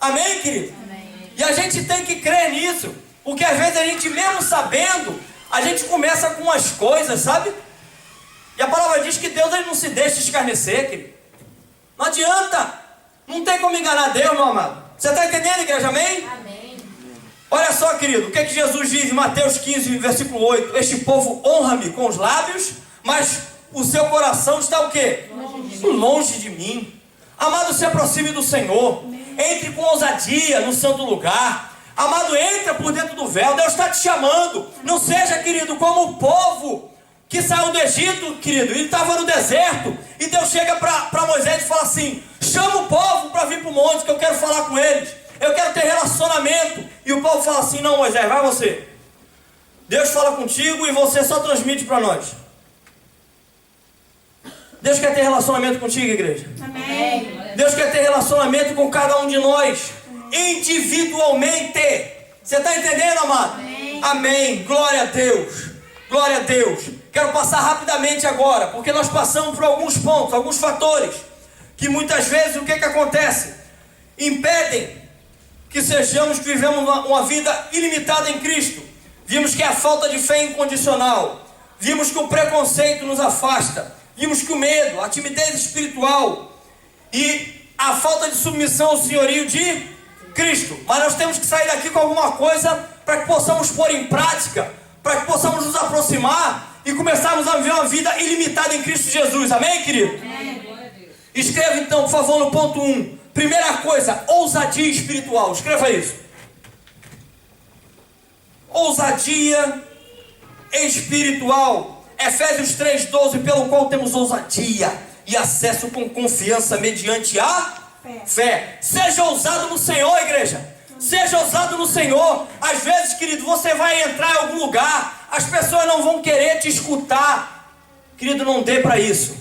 Amém, querido? Amém. E a gente tem que crer nisso. Porque às vezes a gente, mesmo sabendo, a gente começa com umas coisas, sabe? E a palavra diz que Deus ele não se deixa escarnecer, querido. Não adianta. Não tem como enganar Deus, meu amado. Você está entendendo, igreja? Amém? Amém. Olha só, querido, o que é que Jesus diz em Mateus 15, versículo 8? Este povo honra-me com os lábios, mas o seu coração está o quê? Longe de mim. Amado, se aproxime do Senhor. Entre com ousadia no santo lugar. Amado, entra por dentro do véu. Deus está te chamando. Não seja, querido, como o povo que saiu do Egito, querido, ele estava no deserto, e Deus chega para Moisés e fala assim, chama o povo para vir para o monte, que eu quero falar com eles, eu quero ter relacionamento, e o povo fala assim, não Moisés, vai você, Deus fala contigo e você só transmite para nós. Deus quer ter relacionamento contigo, igreja. Amém. Deus quer ter relacionamento com cada um de nós, individualmente. Você está entendendo, amado? Amém. Amém, glória a Deus. Glória a Deus. Quero passar rapidamente agora, porque nós passamos por alguns pontos, alguns fatores, que muitas vezes o que acontece? Impedem que sejamos, que vivemos uma vida ilimitada em Cristo. Vimos que a falta de fé incondicional, vimos que o preconceito nos afasta, vimos que o medo, a timidez espiritual e a falta de submissão ao senhorio de Cristo. Mas nós temos que sair daqui com alguma coisa para que possamos pôr em prática, para que possamos nos aproximar e começarmos a viver uma vida ilimitada em Cristo Jesus. Amém, querido? Amém. Escreva então, por favor, no ponto 1. Primeira coisa, ousadia espiritual. Escreva isso. Ousadia espiritual. Efésios 3:12, pelo qual temos ousadia e acesso com confiança mediante a fé. Seja ousado no Senhor, igreja. Seja ousado no Senhor. Às vezes, querido, você vai entrar em algum lugar, as pessoas não vão querer te escutar. Querido, não dê para isso.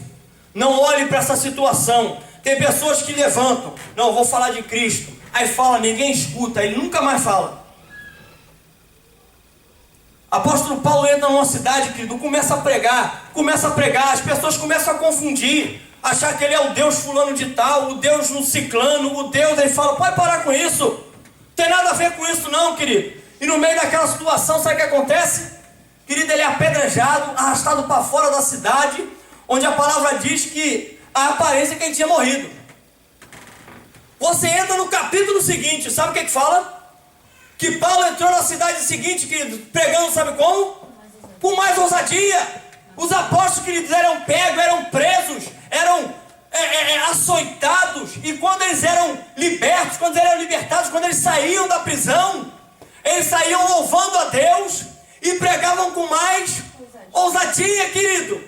Não olhe para essa situação. Tem pessoas que levantam, não, eu vou falar de Cristo. Aí fala, ninguém escuta, ele nunca mais fala. Apóstolo Paulo entra numa cidade, querido, começa a pregar, as pessoas começam a confundir, achar que ele é o Deus fulano de tal, o Deus no ciclano, o Deus, ele fala, pode parar com isso. Não tem nada a ver com isso não, querido. E no meio daquela situação, sabe o que acontece? Querido, ele é apedrejado, arrastado para fora da cidade, onde a palavra diz que a aparência é que ele tinha morrido. Você entra no capítulo seguinte, sabe o que fala? Que Paulo entrou na cidade seguinte, querido, pregando, sabe como? Com mais ousadia. Os apóstolos, queridos, eram pegos, eram presos, eram açoitados, e quando eles eram libertos, quando eles eram libertados, quando eles saíam da prisão, eles saíam louvando a Deus e pregavam com mais ousadia, querido.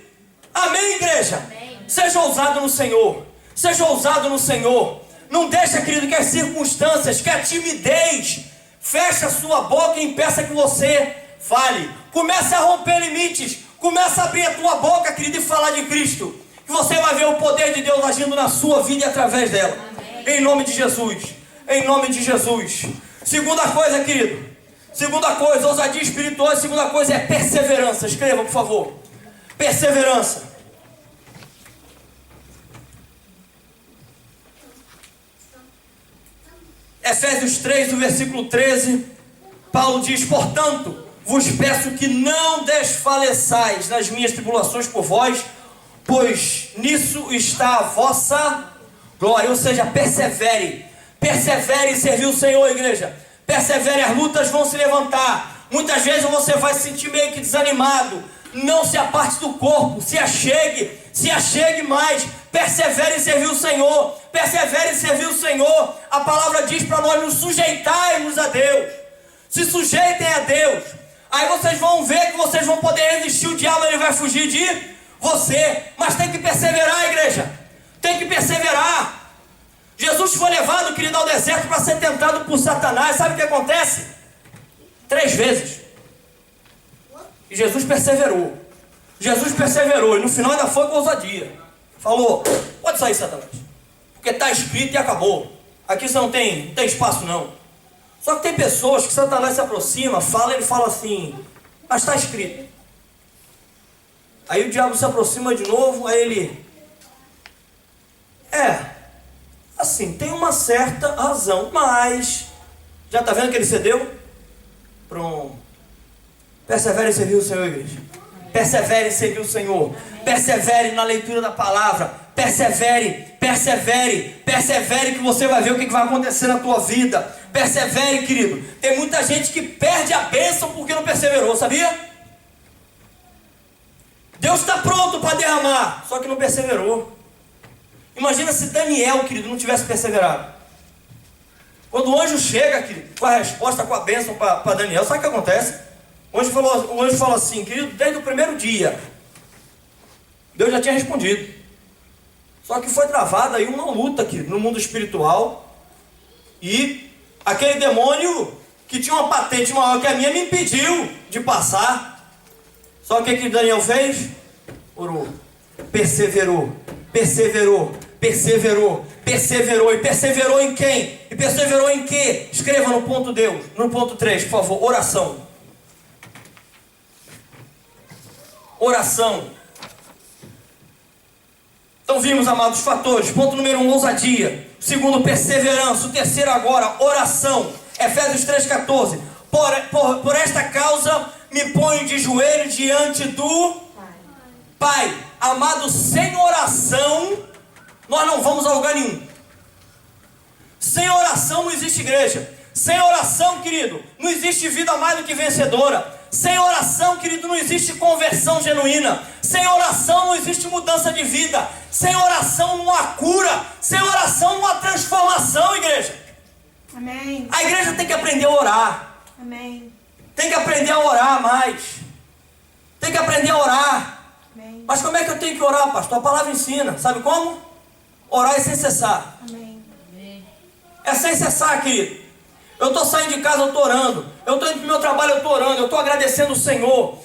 Amém, igreja? Amém. Seja ousado no Senhor. Seja ousado no Senhor. Não deixa, querido, que as circunstâncias, que a timidez feche a sua boca e impeça que você fale. Comece a romper limites. Comece a abrir a tua boca, querido, e falar de Cristo. Que você vai ver o poder de Deus agindo na sua vida e através dela. Amém. Em nome de Jesus. Em nome de Jesus. Segunda coisa, querido. Segunda coisa, ousadia espiritual. A segunda coisa é perseverança. Escreva, por favor. Perseverança. Efésios 3, no versículo 13, Paulo diz, portanto, vos peço que não desfaleçais nas minhas tribulações por vós, pois nisso está a vossa glória. Ou seja, persevere. Persevere em servir o Senhor, igreja. Persevere, as lutas vão se levantar. Muitas vezes você vai se sentir meio que desanimado. Não se aparte do corpo, se achegue, se achegue mais, persevere em servir o Senhor, persevere em servir o Senhor. A palavra diz para nós nos sujeitarmos a Deus. Se sujeitem a Deus. Aí vocês vão ver que vocês vão poder resistir o diabo, ele vai fugir de você. Mas tem que perseverar, igreja. Tem que perseverar. Jesus foi levado, querido, ao deserto para ser tentado por Satanás. Sabe o que acontece? 3 vezes. E Jesus perseverou. Jesus perseverou. E no final ainda foi com ousadia. Falou, pode sair, Satanás. Porque está escrito e acabou. Aqui você não tem espaço não. Só que tem pessoas que Satanás se aproxima, ele fala assim, mas está escrito. Aí o diabo se aproxima de novo, aí ele... assim, tem uma certa razão, mas... Já está vendo que ele cedeu? Pronto. Persevere em servir o Senhor, igreja. Persevere em servir o Senhor. Persevere na leitura da palavra. Persevere que você vai ver o que vai acontecer na tua vida. Persevere, querido. Tem muita gente que perde a bênção porque não perseverou, sabia? Deus está pronto para derramar, só que não perseverou. Imagina se Daniel, querido, não tivesse perseverado. Quando o anjo chega, querido, com a resposta, com a bênção para Daniel, sabe o que acontece? O anjo falou assim, querido, desde o primeiro dia, Deus já tinha respondido. Só que foi travada aí uma luta aqui no mundo espiritual. E aquele demônio que tinha uma patente maior que a minha me impediu de passar. Só que o que Daniel fez? Orou. Perseverou. E perseverou em quem? E perseverou em quê? Escreva no ponto Deus. No ponto 3, por favor. Oração. Oração. Então vimos, amados, os fatores. Ponto número 1, ousadia. Segundo, perseverança. O terceiro agora, oração. Efésios 3,14. Por esta causa me ponho de joelho diante do Pai. Amado, sem oração nós não vamos a lugar nenhum. Sem oração não existe igreja. Sem oração, querido, não existe vida mais do que vencedora. Sem oração, querido, não existe conversão genuína. Sem oração não existe mudança de vida. Sem oração não há cura. Sem oração não há transformação, igreja. Amém. A igreja tem que aprender a orar. Amém. Tem que aprender a orar mais. Tem que aprender a orar. Amém. Mas como é que eu tenho que orar, pastor? A palavra ensina. Sabe como? Orar é sem cessar. Amém. É sem cessar, querido. Eu estou saindo de casa, eu estou orando. Eu estou indo para o meu trabalho, eu estou orando. Eu estou agradecendo o Senhor.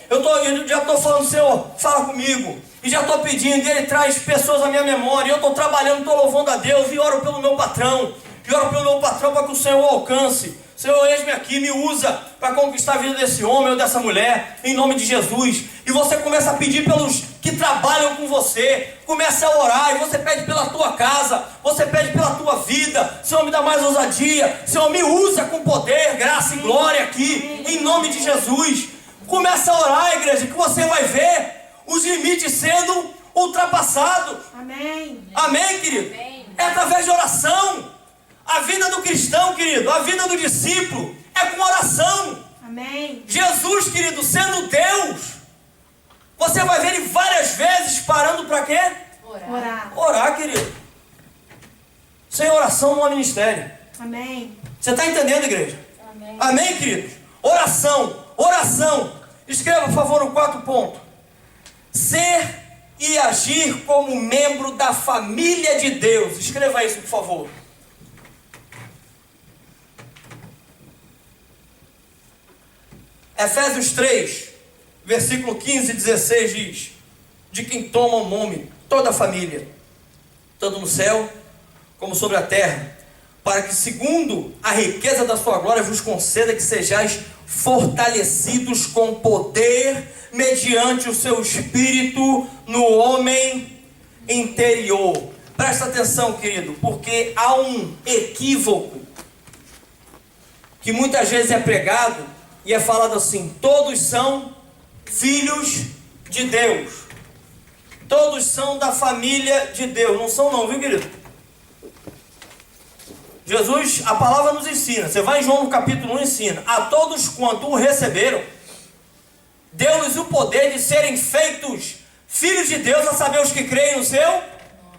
Já estou falando, Senhor, fala comigo. E já estou pedindo, e Ele traz pessoas à minha memória. E eu estou trabalhando, estou louvando a Deus. E oro pelo meu patrão. E oro pelo meu patrão para que o Senhor alcance. Senhor, eis-me aqui, me usa para conquistar a vida desse homem ou dessa mulher, em nome de Jesus. E você começa a pedir pelos que trabalham com você, começa a orar, e você pede pela tua casa, você pede pela tua vida. Senhor, me dá mais ousadia. Senhor, me usa com poder, graça e glória aqui, em nome de Jesus. Começa a orar, igreja, que você vai ver os limites sendo ultrapassados. Amém. Amém, querido? Amém. É através de oração. A vida do cristão, querido, a vida do discípulo é com oração. Amém. Jesus, querido, sendo Deus, você vai ver ele várias vezes parando para quê? Orar. Orar, querido. Sem oração não há ministério. Amém. Você está entendendo, igreja? Amém. Amém, queridos? Oração. Escreva, por favor, no 4 ponto. Ser e agir como membro da família de Deus. Escreva isso, por favor. Efésios 3, versículo 15 e 16 diz: de quem toma o nome toda a família, tanto no céu como sobre a terra, para que segundo a riqueza da sua glória vos conceda que sejais fortalecidos com poder mediante o seu espírito no homem interior. Presta atenção, querido, porque há um equívoco que muitas vezes é pregado e é falado assim: todos são filhos de Deus, todos são da família de Deus. Não são não, viu, querido? Jesus, a palavra nos ensina, você vai em João no capítulo 1, ensina: a todos quanto o receberam, deu-lhes o poder de serem feitos Filhos de Deus, a saber, os que creem no seu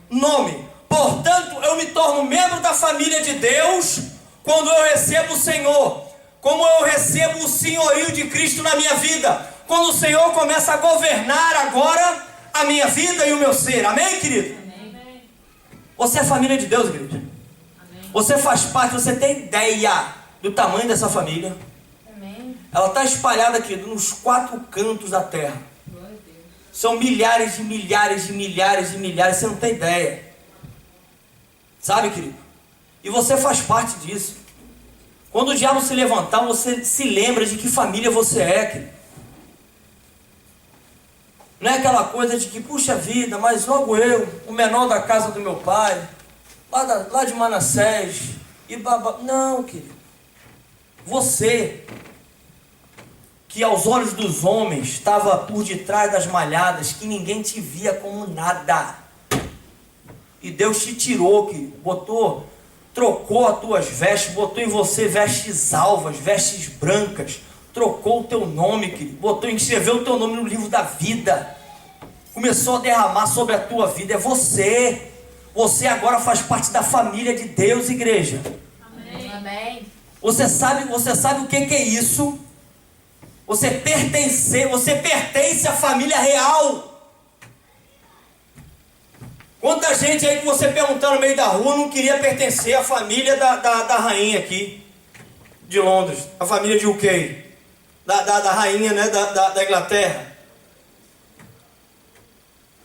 nome. Portanto, eu me torno membro da família de Deus quando eu recebo o Senhor, como eu recebo o senhorio de Cristo na minha vida, quando o Senhor começa a governar agora a minha vida e o meu ser. Amém, querido? Amém. Você é família de Deus, querido. Amém. Você faz parte, você tem ideia do tamanho dessa família. Amém. Ela está espalhada aqui nos 4 cantos da terra. São milhares de milhares de milhares de milhares, você não tem ideia. Sabe, querido? E você faz parte disso. Quando o diabo se levantar, você se lembra de que família você é, querido. Não é aquela coisa de que, puxa vida, mas logo eu, o menor da casa do meu pai, lá de Manassés, e babá. Não, querido. Você, que aos olhos dos homens estava por detrás das malhadas, que ninguém te via como nada. E Deus te tirou, que trocou as tuas vestes, botou em você vestes alvas, vestes brancas, trocou o teu nome, querido, escreveu o teu nome no livro da vida, começou a derramar sobre a tua vida. É você. Você agora faz parte da família de Deus, igreja. Amém. Amém. Você sabe o que é isso? Você pertence à família real. Quanta gente aí que você perguntar no meio da rua não queria pertencer à família da rainha aqui de Londres, a família de UK, da rainha, né, da Inglaterra.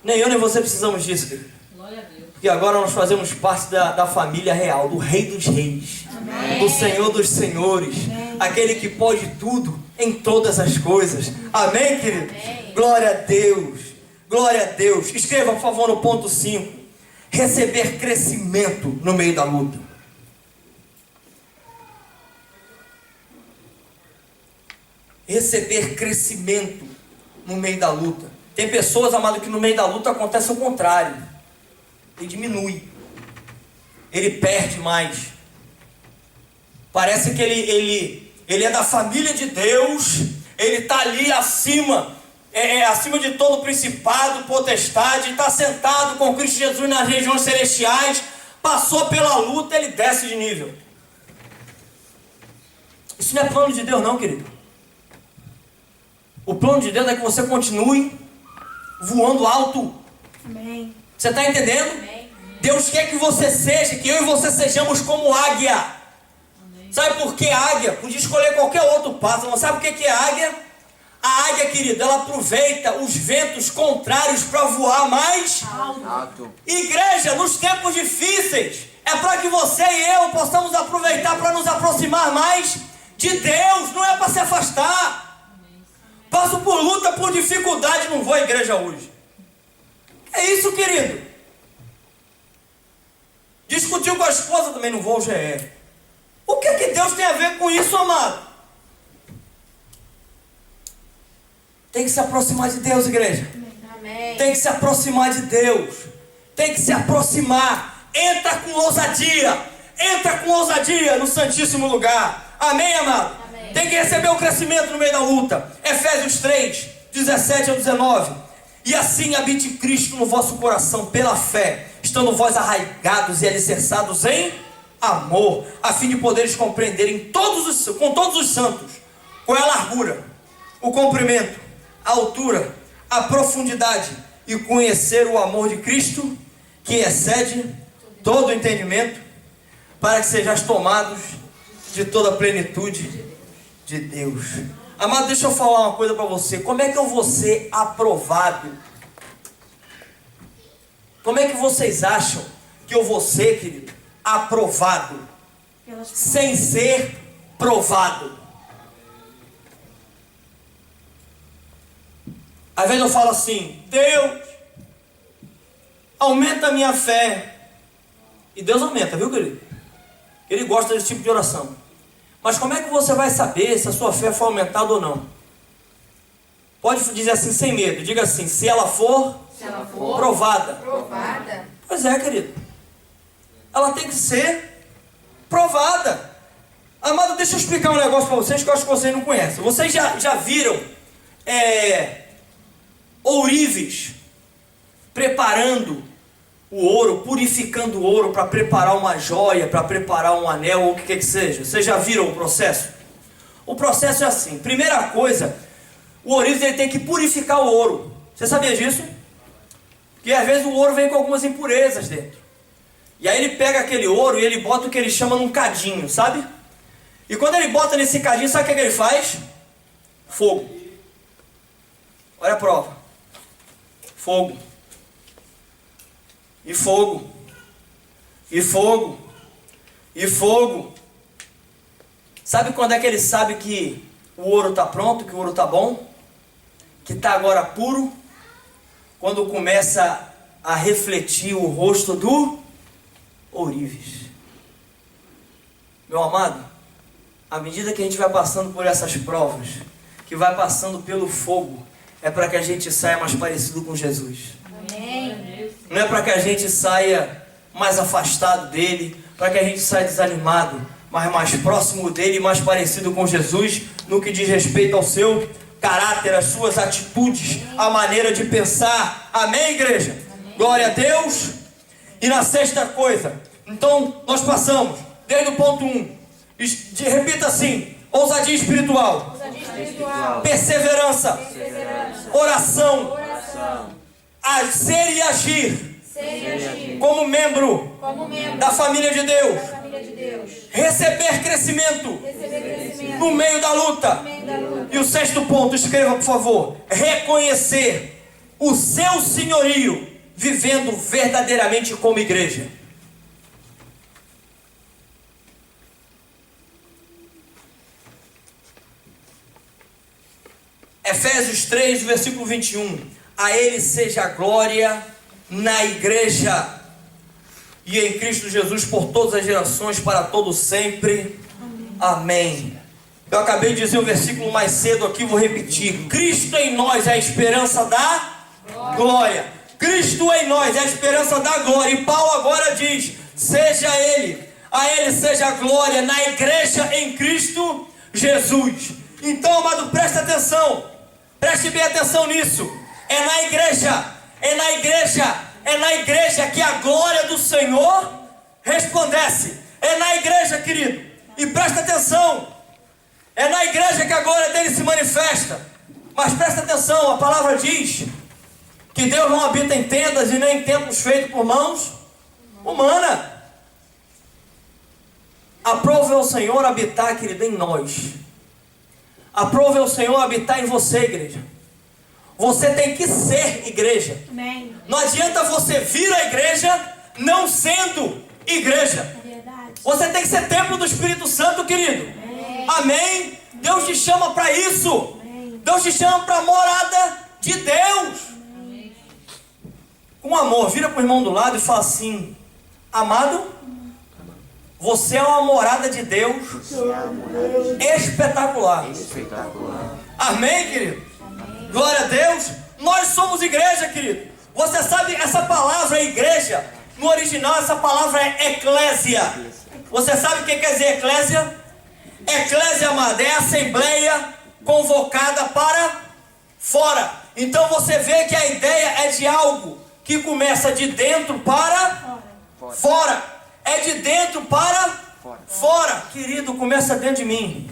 Nem eu nem você precisamos disso, querido. Glória a Deus. Porque agora nós fazemos parte da família real, do Rei dos Reis. Amém. Do Senhor dos Senhores. Amém. Aquele que pode tudo em todas as coisas. Amém, querido? Amém. Glória a Deus. Glória a Deus. Escreva, por favor, no ponto 5. Receber crescimento no meio da luta. Receber crescimento no meio da luta. Tem pessoas, amado, que no meio da luta acontece o contrário. Ele diminui. Ele perde mais. Parece que ele é da família de Deus. Ele está ali acima. Acima de todo principado, potestade, está sentado com Cristo Jesus nas regiões celestiais, passou pela luta, ele desce de nível. Isso não é plano de Deus não, querido. O plano de Deus é que você continue voando alto. Amém. Você está entendendo? Amém. Deus quer que você seja, que eu e você sejamos como águia. Amém. Sabe por que águia? Podia escolher qualquer outro pássaro, não sabe o que é águia? A águia, querido, ela aproveita os ventos contrários para voar mais alto. Igreja, nos tempos difíceis, é para que você e eu possamos aproveitar para nos aproximar mais de Deus, não é para se afastar. Passo por luta, por dificuldade, não vou à igreja hoje. É isso, querido. Discutiu com a esposa, também não vou ao GR. O que Deus tem a ver com isso, amado? Tem que se aproximar de Deus, igreja. Amém. Tem que se aproximar de Deus. Tem que se aproximar. Entra com ousadia. Entra com ousadia no Santíssimo Lugar. Amém, amado? Amém. Tem que receber o crescimento no meio da luta. Efésios 3, 17 a 19. E assim habite Cristo no vosso coração pela fé, estando vós arraigados e alicerçados em amor, a fim de poderes compreenderem com todos os santos qual é a largura, o comprimento, a altura, a profundidade, e conhecer o amor de Cristo, que excede todo o entendimento, para que sejais tomados de toda a plenitude de Deus. Amado, deixa eu falar uma coisa para você. Como é que eu vou ser aprovado? Como é que vocês acham que eu vou ser, querido, aprovado, sem ser provado? Às vezes eu falo assim: Deus, aumenta a minha fé. E Deus aumenta, viu, querido? Ele gosta desse tipo de oração. Mas como é que você vai saber se a sua fé foi aumentada ou não? Pode dizer assim sem medo. Diga assim: se ela for provada. Pois é, querido. Ela tem que ser provada. Amado, deixa eu explicar um negócio para vocês que eu acho que vocês não conhecem. Vocês já viram ourives preparando o ouro, purificando o ouro para preparar uma joia, para preparar um anel ou o que quer que seja. Vocês já viram o processo? O processo é assim. Primeira coisa, o ourives ele tem que purificar o ouro. Você sabia disso? Porque às vezes o ouro vem com algumas impurezas dentro. E aí ele pega aquele ouro e ele bota o que ele chama num cadinho, sabe? E quando ele bota nesse cadinho, sabe o que ele faz? Fogo. Olha a prova. Fogo. E fogo. E fogo. E fogo. Sabe quando é que ele sabe que o ouro está pronto, que o ouro está bom? Que está agora puro? Quando começa a refletir o rosto do ourives. Meu amado, à medida que a gente vai passando por essas provas, que vai passando pelo fogo, é para que a gente saia mais parecido com Jesus. Amém. Não é para que a gente saia mais afastado dele, para que a gente saia desanimado, mas mais próximo dele, mais parecido com Jesus, no que diz respeito ao seu caráter, as suas atitudes, a maneira de pensar. Amém, igreja? Amém. Glória a Deus. E na sexta coisa, então nós passamos desde o ponto 1, repita assim: ousadia espiritual, perseverança, oração, ser e agir, como membro da família de Deus, receber crescimento no meio da luta. E o sexto ponto, escreva por favor: reconhecer o seu senhorio, vivendo verdadeiramente como igreja. Efésios 3, versículo 21. A ele seja a glória na igreja e em Cristo Jesus por todas as gerações, para todos sempre. Amém. Eu acabei de dizer o versículo mais cedo aqui, vou repetir. Cristo em nós é a esperança da glória. Cristo em nós é a esperança da glória. E Paulo agora diz: seja ele, a ele seja a glória na igreja em Cristo Jesus. Então, amado, preste atenção. Preste bem atenção nisso. É na igreja que a glória do Senhor resplandece. É na igreja, querido. E presta atenção. É na igreja que a glória dele se manifesta. Mas presta atenção, a palavra diz que Deus não habita em tendas e nem em templos feitos por mãos humanas. Aprove ao Senhor habitar, querido, em nós. Aprove ao Senhor habitar em você, igreja. Você tem que ser igreja. Amém. Não adianta você vir à igreja não sendo igreja. É verdade. Você tem que ser templo do Espírito Santo, querido. Amém. Amém? Deus te chama para isso. Amém. Deus te chama para a morada de Deus. Amém. Com amor, vira para o irmão do lado e fala assim: amado, você é uma morada de Deus espetacular. Amém, querido? Amém. Glória a Deus. Nós somos igreja, querido. Você sabe, essa palavra igreja, no original essa palavra é eclésia. Você sabe o que quer dizer eclésia? Eclésia, amada, é a assembleia convocada para fora. Então você vê que a ideia é de algo que começa de dentro para fora. É de dentro para fora. Querido, começa dentro de mim.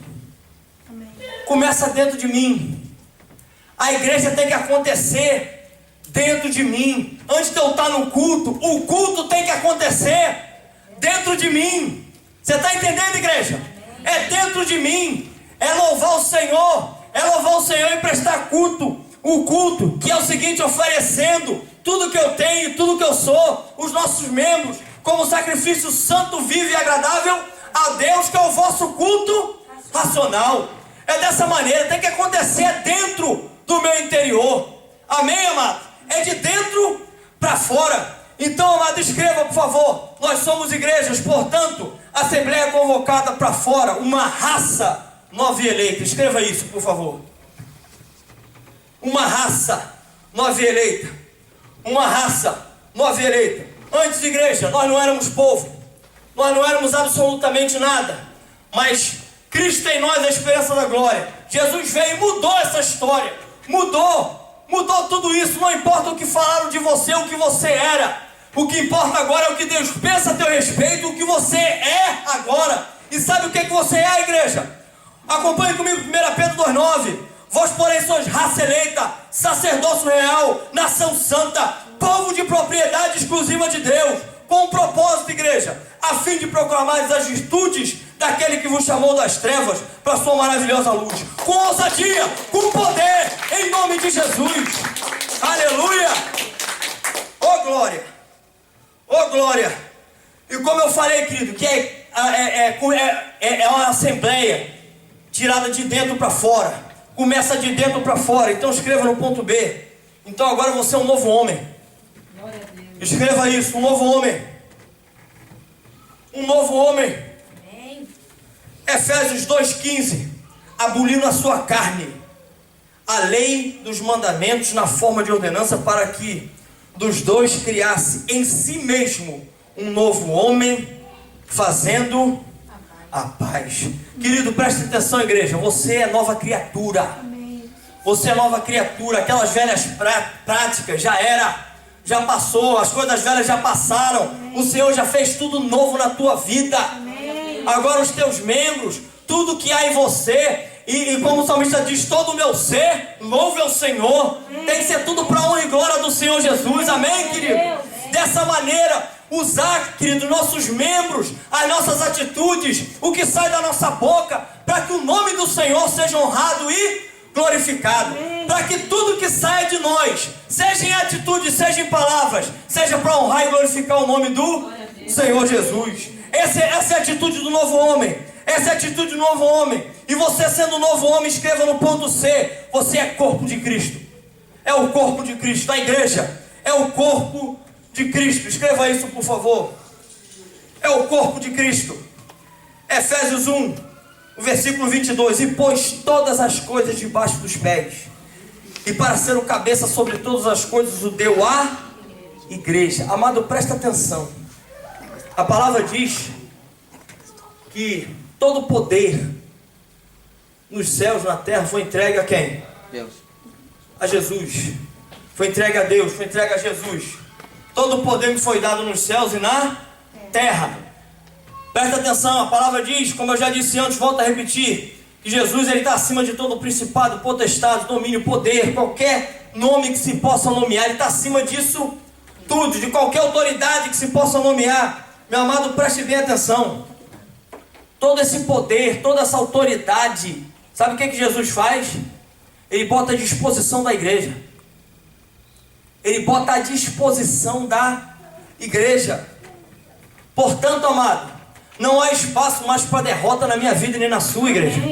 Amém. Começa dentro de mim. A igreja tem que acontecer dentro de mim. Antes de eu estar no culto, o culto tem que acontecer dentro de mim. Você está entendendo, igreja? É dentro de mim. É louvar o Senhor. É louvar o Senhor e prestar culto. O culto, que é o seguinte: oferecendo tudo que eu tenho, tudo que eu sou, os nossos membros, como sacrifício santo, vivo e agradável a Deus, que é o vosso culto racional. É dessa maneira, tem que acontecer dentro do meu interior. Amém, amado? É de dentro para fora. Então, amado, escreva, por favor: nós somos igrejas, portanto, assembleia convocada para fora, uma raça nova e eleita. Escreva isso, por favor. Uma raça nova e eleita. Uma raça nova e eleita. Antes, igreja, nós não éramos povo. Nós não éramos absolutamente nada. Mas Cristo em nós é a esperança da glória. Jesus veio e mudou essa história. Mudou Mudou tudo isso. Não importa o que falaram de você, o que você era. O que importa agora é o que Deus pensa a teu respeito, o que você é agora. E sabe o que você é, igreja? Acompanhe comigo 1 Pedro 2,9. Vós, porém, sois raça eleita, sacerdócio real, nação santa, povo de propriedade exclusiva de Deus, com um propósito, igreja, a fim de proclamar as virtudes daquele que vos chamou das trevas para a sua maravilhosa luz, com ousadia, com poder, em nome de Jesus. Aleluia! Oh glória! Oh glória! E como eu falei, querido, que é uma assembleia tirada de dentro para fora, começa de dentro para fora. Então escreva no ponto B. Então agora você é um novo homem. Escreva isso, um novo homem. Um novo homem. Efésios 2,15. Abolindo a sua carne, a lei dos mandamentos na forma de ordenança, para que dos dois criasse em si mesmo um novo homem, fazendo a paz. Querido, preste atenção, igreja. Você é nova criatura. Você é nova criatura. Aquelas velhas práticas já passou. As coisas velhas já passaram. O Senhor já fez tudo novo na tua vida. Agora os teus membros, tudo que há em você, e como o salmista diz, todo o meu ser, louve ao Senhor. Tem que ser tudo para a honra e glória do Senhor Jesus. Amém, querido? Dessa maneira, usar, querido, nossos membros, as nossas atitudes, o que sai da nossa boca, para que o nome do Senhor seja honrado e glorificado. Para que tudo que saia de nós, seja em atitude, seja em palavras, seja para honrar e glorificar o nome do Senhor Jesus. Essa é a atitude do novo homem. Essa é a atitude do novo homem. E você, sendo um novo homem, escreva no ponto C: você é corpo de Cristo. É o corpo de Cristo. A igreja é o corpo de Cristo. Escreva isso, por favor. É o corpo de Cristo. Efésios 1, o versículo 22. E pôs todas as coisas debaixo dos pés, e para ser o cabeça sobre todas as coisas o deu à igreja. Amado, presta atenção. A palavra diz que todo o poder nos céus, na terra, foi entregue a quem? Deus. A Jesus. Foi entregue a Deus, foi entregue a Jesus. Todo o poder me foi dado nos céus e na terra. Presta atenção, a palavra diz, como eu já disse antes, volto a repetir, que Jesus está acima de todo o principado, potestade, domínio, poder, qualquer nome que se possa nomear. Ele está acima disso tudo, de qualquer autoridade que se possa nomear. Meu amado, preste bem atenção. Todo esse poder, toda essa autoridade, sabe o que Jesus faz? Ele bota à disposição da igreja. Ele bota à disposição da igreja. Portanto, amado, não há espaço mais para derrota na minha vida nem na sua, igreja.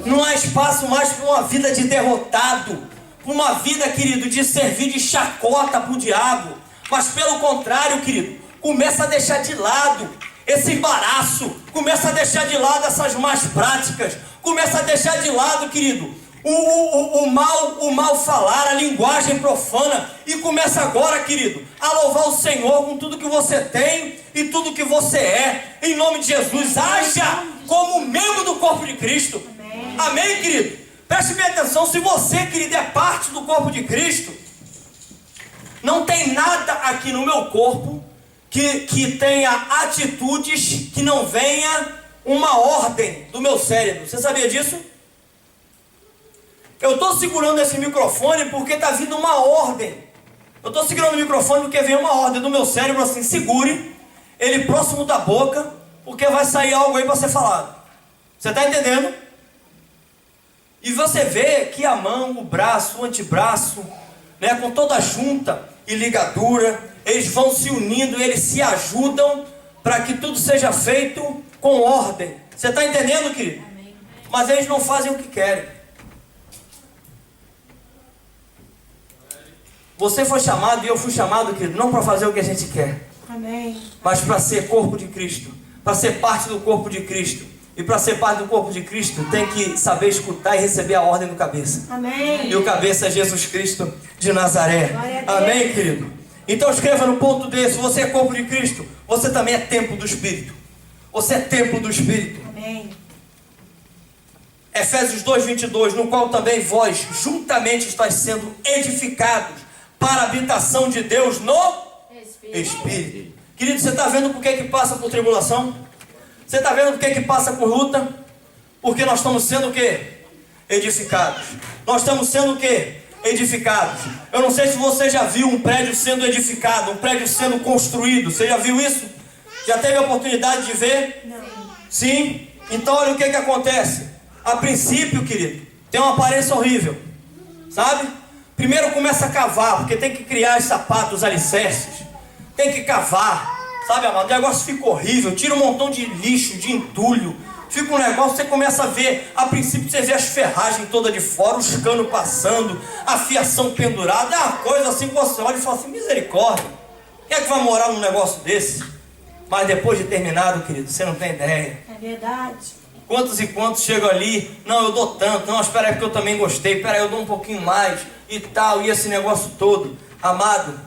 Não há espaço mais para uma vida de derrotado, uma vida, querido, de servir de chacota para o diabo. Mas pelo contrário, querido, começa a deixar de lado esse embaraço, começa a deixar de lado essas más práticas, começa a deixar de lado, querido, o mal falar, a linguagem profana, e começa agora, querido, a louvar o Senhor com tudo que você tem e tudo que você é, em nome de Jesus. Haja como membro do corpo de Cristo. Amém, querido? Preste bem atenção, se você, querido, é parte do corpo de Cristo, não tem nada aqui no meu corpo que tenha atitudes que não venha uma ordem do meu cérebro. Você sabia disso? Eu estou segurando esse microfone porque está vindo uma ordem. Eu estou segurando o microfone porque vem uma ordem do meu cérebro assim: segure ele próximo da boca, porque vai sair algo aí para ser falado. Você está entendendo? E você vê que a mão, o braço, o antebraço, né, com toda a junta e ligadura, eles vão se unindo, eles se ajudam para que tudo seja feito com ordem. Você está entendendo, querido? Amém. Mas eles não fazem o que querem. Você foi chamado e eu fui chamado, querido, não para fazer o que a gente quer. Amém. Mas para ser corpo de Cristo, para ser parte do corpo de Cristo. E para ser parte do corpo de Cristo, tem que saber escutar e receber a ordem do cabeça. Amém. E o cabeça é Jesus Cristo de Nazaré. Amém, querido? Então escreva no ponto D: se você é corpo de Cristo, você também é templo do Espírito. Você é templo do Espírito. Amém. Efésios 2:22, no qual também vós juntamente estáis sendo edificados para a habitação de Deus no Espírito. Querido, você está vendo por que passa por tribulação? Você está vendo por que passa por luta? Porque nós estamos sendo o quê? Edificados. Nós estamos sendo o quê? Edificados. Eu não sei se você já viu um prédio sendo edificado, um prédio sendo construído. Você já viu isso? Já teve a oportunidade de ver? Não. Sim? Então olha o que acontece. A princípio, querido, tem uma aparência horrível, sabe? Primeiro começa a cavar, porque tem que criar os sapatos, os alicerces. Tem que cavar, sabe, amado? O negócio fica horrível, tira um montão de lixo, de entulho. Fica um negócio, você começa a ver, a princípio você vê as ferragens todas de fora, os canos passando, a fiação pendurada, é uma coisa assim que você olha e fala assim, misericórdia, quem é que vai morar num negócio desse? Mas depois de terminado, querido, você não tem ideia. É verdade. Quantos e quantos chegam ali, não, eu dou tanto, não, espera aí porque eu também gostei, espera aí, eu dou um pouquinho mais, e tal, e esse negócio todo. Amado,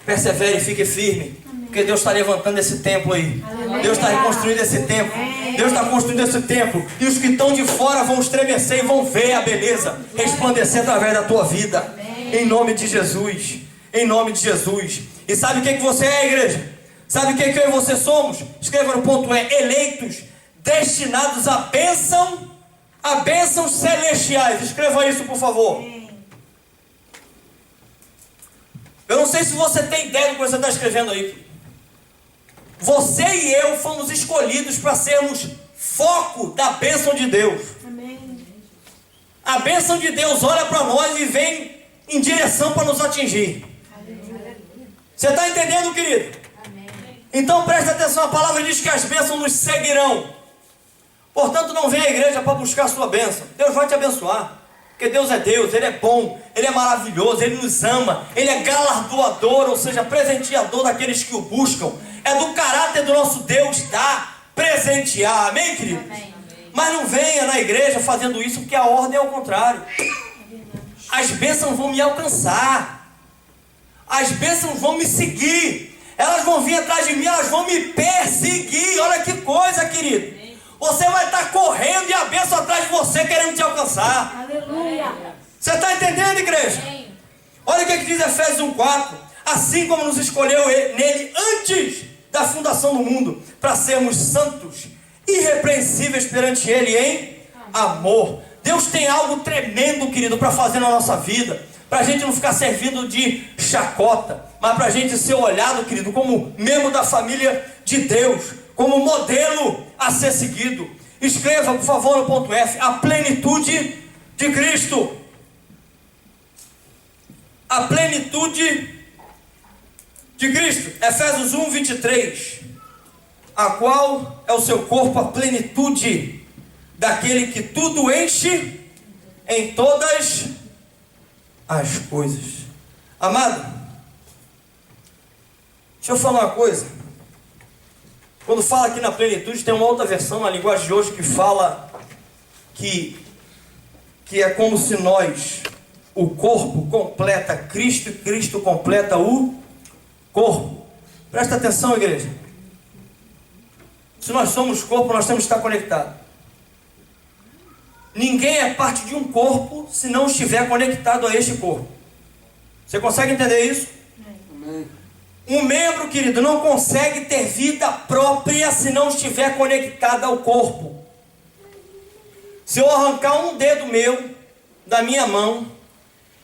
persevere e fique firme, porque Deus está levantando esse templo aí. Deus está reconstruindo esse templo. Deus está construindo esse templo. E os que estão de fora vão estremecer e vão ver a beleza resplandecer através da tua vida. Em nome de Jesus. Em nome de Jesus. E sabe o que você é, igreja? Sabe o que eu e você somos? Escreva no ponto eleitos, destinados à bênçãos celestiais. Escreva isso, por favor. Eu não sei se você tem ideia do que você está escrevendo aí. Você e eu fomos escolhidos para sermos foco da bênção de Deus. Amém. A bênção de Deus olha para nós e vem em direção para nos atingir. Você está entendendo, querido? Então presta atenção, a palavra diz que as bênçãos nos seguirão. Portanto, não vem à igreja para buscar a sua bênção. Deus vai te abençoar. Porque Deus é Deus, Ele é bom, Ele é maravilhoso, Ele nos ama, Ele é galardoador, ou seja, presenteador daqueles que o buscam. É do caráter do nosso Deus dar, presentear, amém, queridos? Amém. Mas não venha na igreja fazendo isso, porque a ordem é ao contrário. As bênçãos vão me alcançar, as bênçãos vão me seguir, elas vão vir atrás de mim, elas vão me perseguir. Olha que coisa, querido. Você vai estar correndo e a bênção atrás de você querendo te alcançar. Aleluia. Você está entendendo, igreja? Olha o que diz Efésios 1:4. Assim como nos escolheu nele antes da fundação do mundo, para sermos santos, irrepreensíveis perante Ele em amor. Deus tem algo tremendo, querido, para fazer na nossa vida. Para a gente não ficar servindo de chacota, mas para a gente ser olhado, querido, como membro da família de Deus, como modelo a ser seguido. Escreva, por favor, no ponto F, a plenitude de Cristo. A plenitude de Cristo. Efésios 1:23. A qual é o seu corpo, a plenitude daquele que tudo enche em todas as coisas. Amado, deixa eu falar uma coisa. Quando fala aqui na plenitude, tem uma outra versão na linguagem de hoje que fala que é como se nós, o corpo completa Cristo e Cristo completa o corpo. Presta atenção, igreja. Se nós somos corpo, nós temos que estar conectados. Ninguém é parte de um corpo se não estiver conectado a este corpo. Você consegue entender isso? Amém. Um membro, querido, não consegue ter vida própria se não estiver conectado ao corpo. Se eu arrancar um dedo meu da minha mão,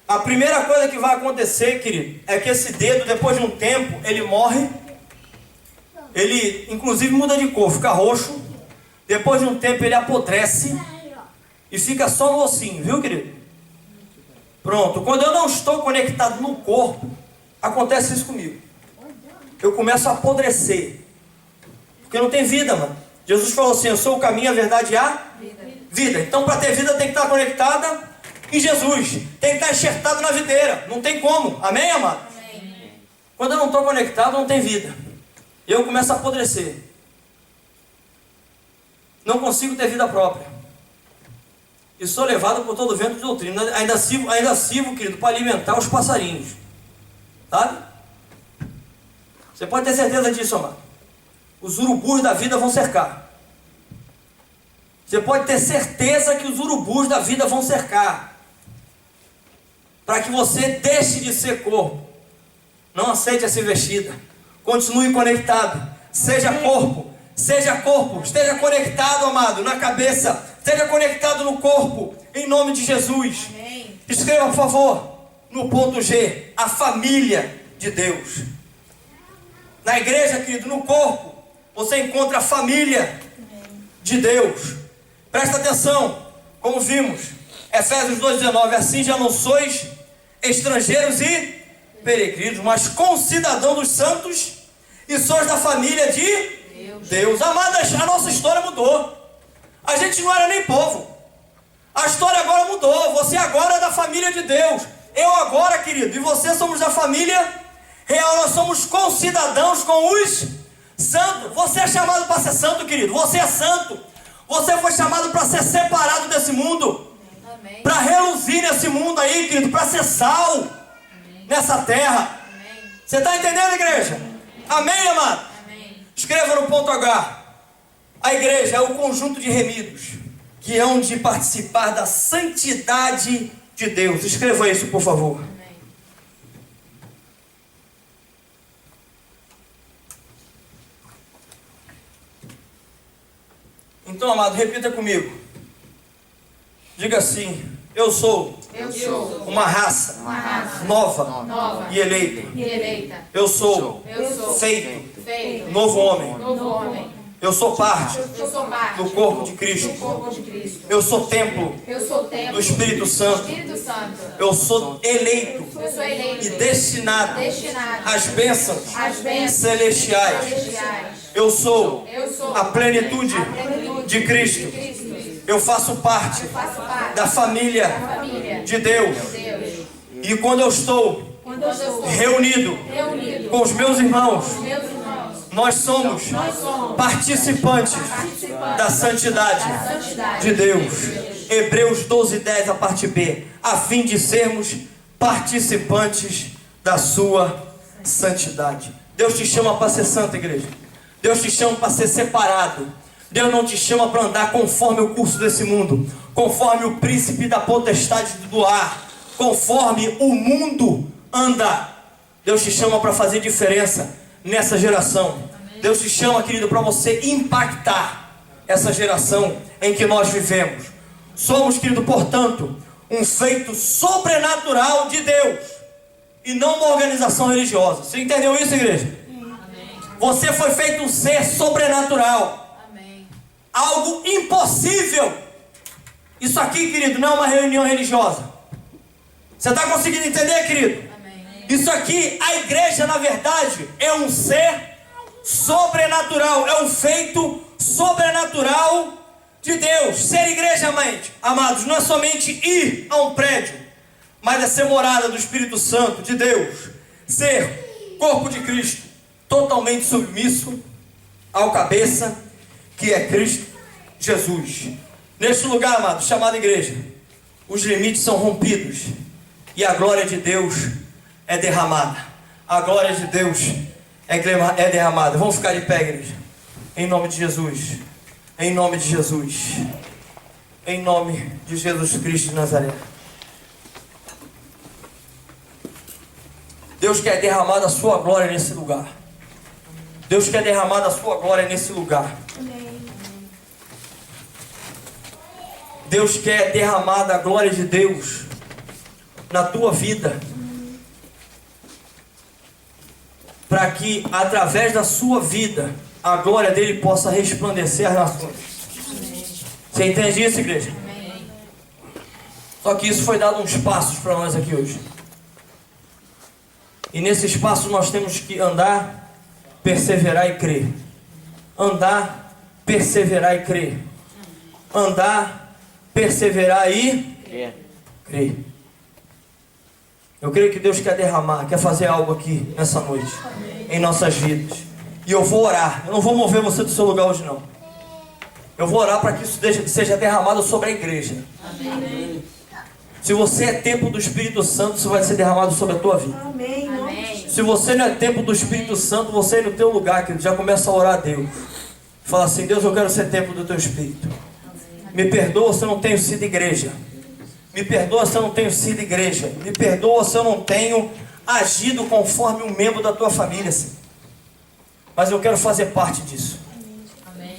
a primeira coisa que vai acontecer, querido, é que esse dedo, depois de um tempo, ele morre. Ele, inclusive, muda de cor, fica roxo. Depois de um tempo, ele apodrece e fica só no ossinho, viu, querido? Pronto. Quando eu não estou conectado no corpo, acontece isso comigo. Eu começo a apodrecer, porque não tem vida, mano. Jesus falou assim: eu sou o caminho, a verdade e a vida. Então, para ter vida, tem que estar conectada em Jesus, tem que estar enxertado na videira. Não tem como, amém, amado? Amém. Quando eu não estou conectado, não tem vida. Eu começo a apodrecer. Não consigo ter vida própria. E sou levado por todo vento de doutrina. Ainda sirvo, querido, para alimentar os passarinhos. Sabe? Você pode ter certeza disso, amado. Os urubus da vida vão cercar. Você pode ter certeza que os urubus da vida vão cercar, para que você deixe de ser corpo. Não aceite essa investida. Continue conectado. Seja corpo. Seja corpo. Esteja conectado, amado, na cabeça. Esteja conectado no corpo. Em nome de Jesus. Amém. Escreva, por favor, no ponto G. A família de Deus. Na igreja, querido, no corpo, você encontra a família de Deus. Presta atenção. Como vimos, Efésios 2,19. Assim já não sois estrangeiros e peregrinos, mas concidadãos dos santos e sois da família de Deus. Amadas, a nossa história mudou. A gente não era nem povo. A história agora mudou. Você agora é da família de Deus. Eu agora, querido, e você somos da família real. Nós somos concidadãos com os santos. Você é chamado para ser santo, querido. Você é santo. Você foi chamado para ser separado desse mundo. Para reluzir nesse mundo aí, querido. Para ser sal nessa terra. Você está entendendo, igreja? Amém, amado? Escreva no ponto H. A igreja é o conjunto de remidos que hão de participar da santidade de Deus. Escreva isso, por favor. Então, amado, repita comigo. Diga assim: eu sou uma raça nova e eleita. Eu sou feito novo homem. Eu sou parte do corpo de Cristo. Eu sou templo do Espírito Santo. Eu sou eleito e destinado às bênçãos celestiais. Eu sou a plenitude de Cristo. Eu faço parte da família de Deus. E quando eu estou reunido com os meus irmãos, nós somos participantes da santidade de Deus. Hebreus 12:10, a parte B. A fim de sermos participantes da sua santidade. Deus te chama para ser santo, igreja. Deus te chama para ser separado. Deus não te chama para andar conforme o curso desse mundo, conforme o príncipe da potestade do ar, conforme o mundo anda. Deus te chama para fazer diferença nessa geração. Deus te chama, querido, para você impactar essa geração em que nós vivemos. Somos, querido, portanto, um feito sobrenatural de Deus e não uma organização religiosa. Você entendeu isso, igreja? Você foi feito um ser sobrenatural. Algo impossível. Isso aqui, querido, não é uma reunião religiosa. Você está conseguindo entender, querido? Isso aqui, a igreja, na verdade, é um ser sobrenatural. É um feito sobrenatural de Deus. Ser igreja, amados, não é somente ir a um prédio, mas é ser morada do Espírito Santo de Deus. Ser corpo de Cristo, totalmente submisso ao cabeça, que é Cristo Jesus. Neste lugar, amado, chamado igreja, os limites são rompidos e a glória de Deus é derramada. A glória de Deus é derramada. Vamos ficar de pé, igreja. Em nome de Jesus. Em nome de Jesus. Em nome de Jesus Cristo de Nazaré. Deus quer derramar a sua glória nesse lugar. Deus quer derramar a sua glória nesse lugar. Deus quer derramar a glória de Deus na tua vida, para que através da sua vida a glória dele possa resplandecer as nações. Você entende isso, igreja? Só que isso foi dado uns passos para nós aqui hoje. E nesse espaço nós temos que andar, perseverar e crer. Andar, perseverar e crer. Andar, perseverar e crer. Eu creio que Deus quer derramar, quer fazer algo aqui nessa noite, em nossas vidas. E eu vou orar. Eu não vou mover você do seu lugar hoje, não. Eu vou orar para que isso seja derramado sobre a igreja. Amém. Se você é templo do Espírito Santo, isso vai ser derramado sobre a tua vida. Amém. Amém. Se você não é templo do Espírito Santo, você no teu lugar, querido, já começa a orar a Deus. Fala assim: Deus, eu quero ser templo do teu Espírito. Me perdoa se eu não tenho sido igreja. Me perdoa se eu não tenho sido igreja. Me perdoa se eu não tenho agido conforme um membro da tua família, Senhor. Mas eu quero fazer parte disso.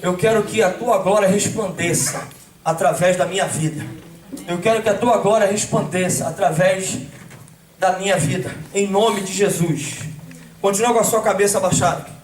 Eu quero que a tua glória resplandeça através da minha vida. Eu quero que a tua glória resplandeça através da minha vida. Em nome de Jesus. Continua com a sua cabeça abaixada.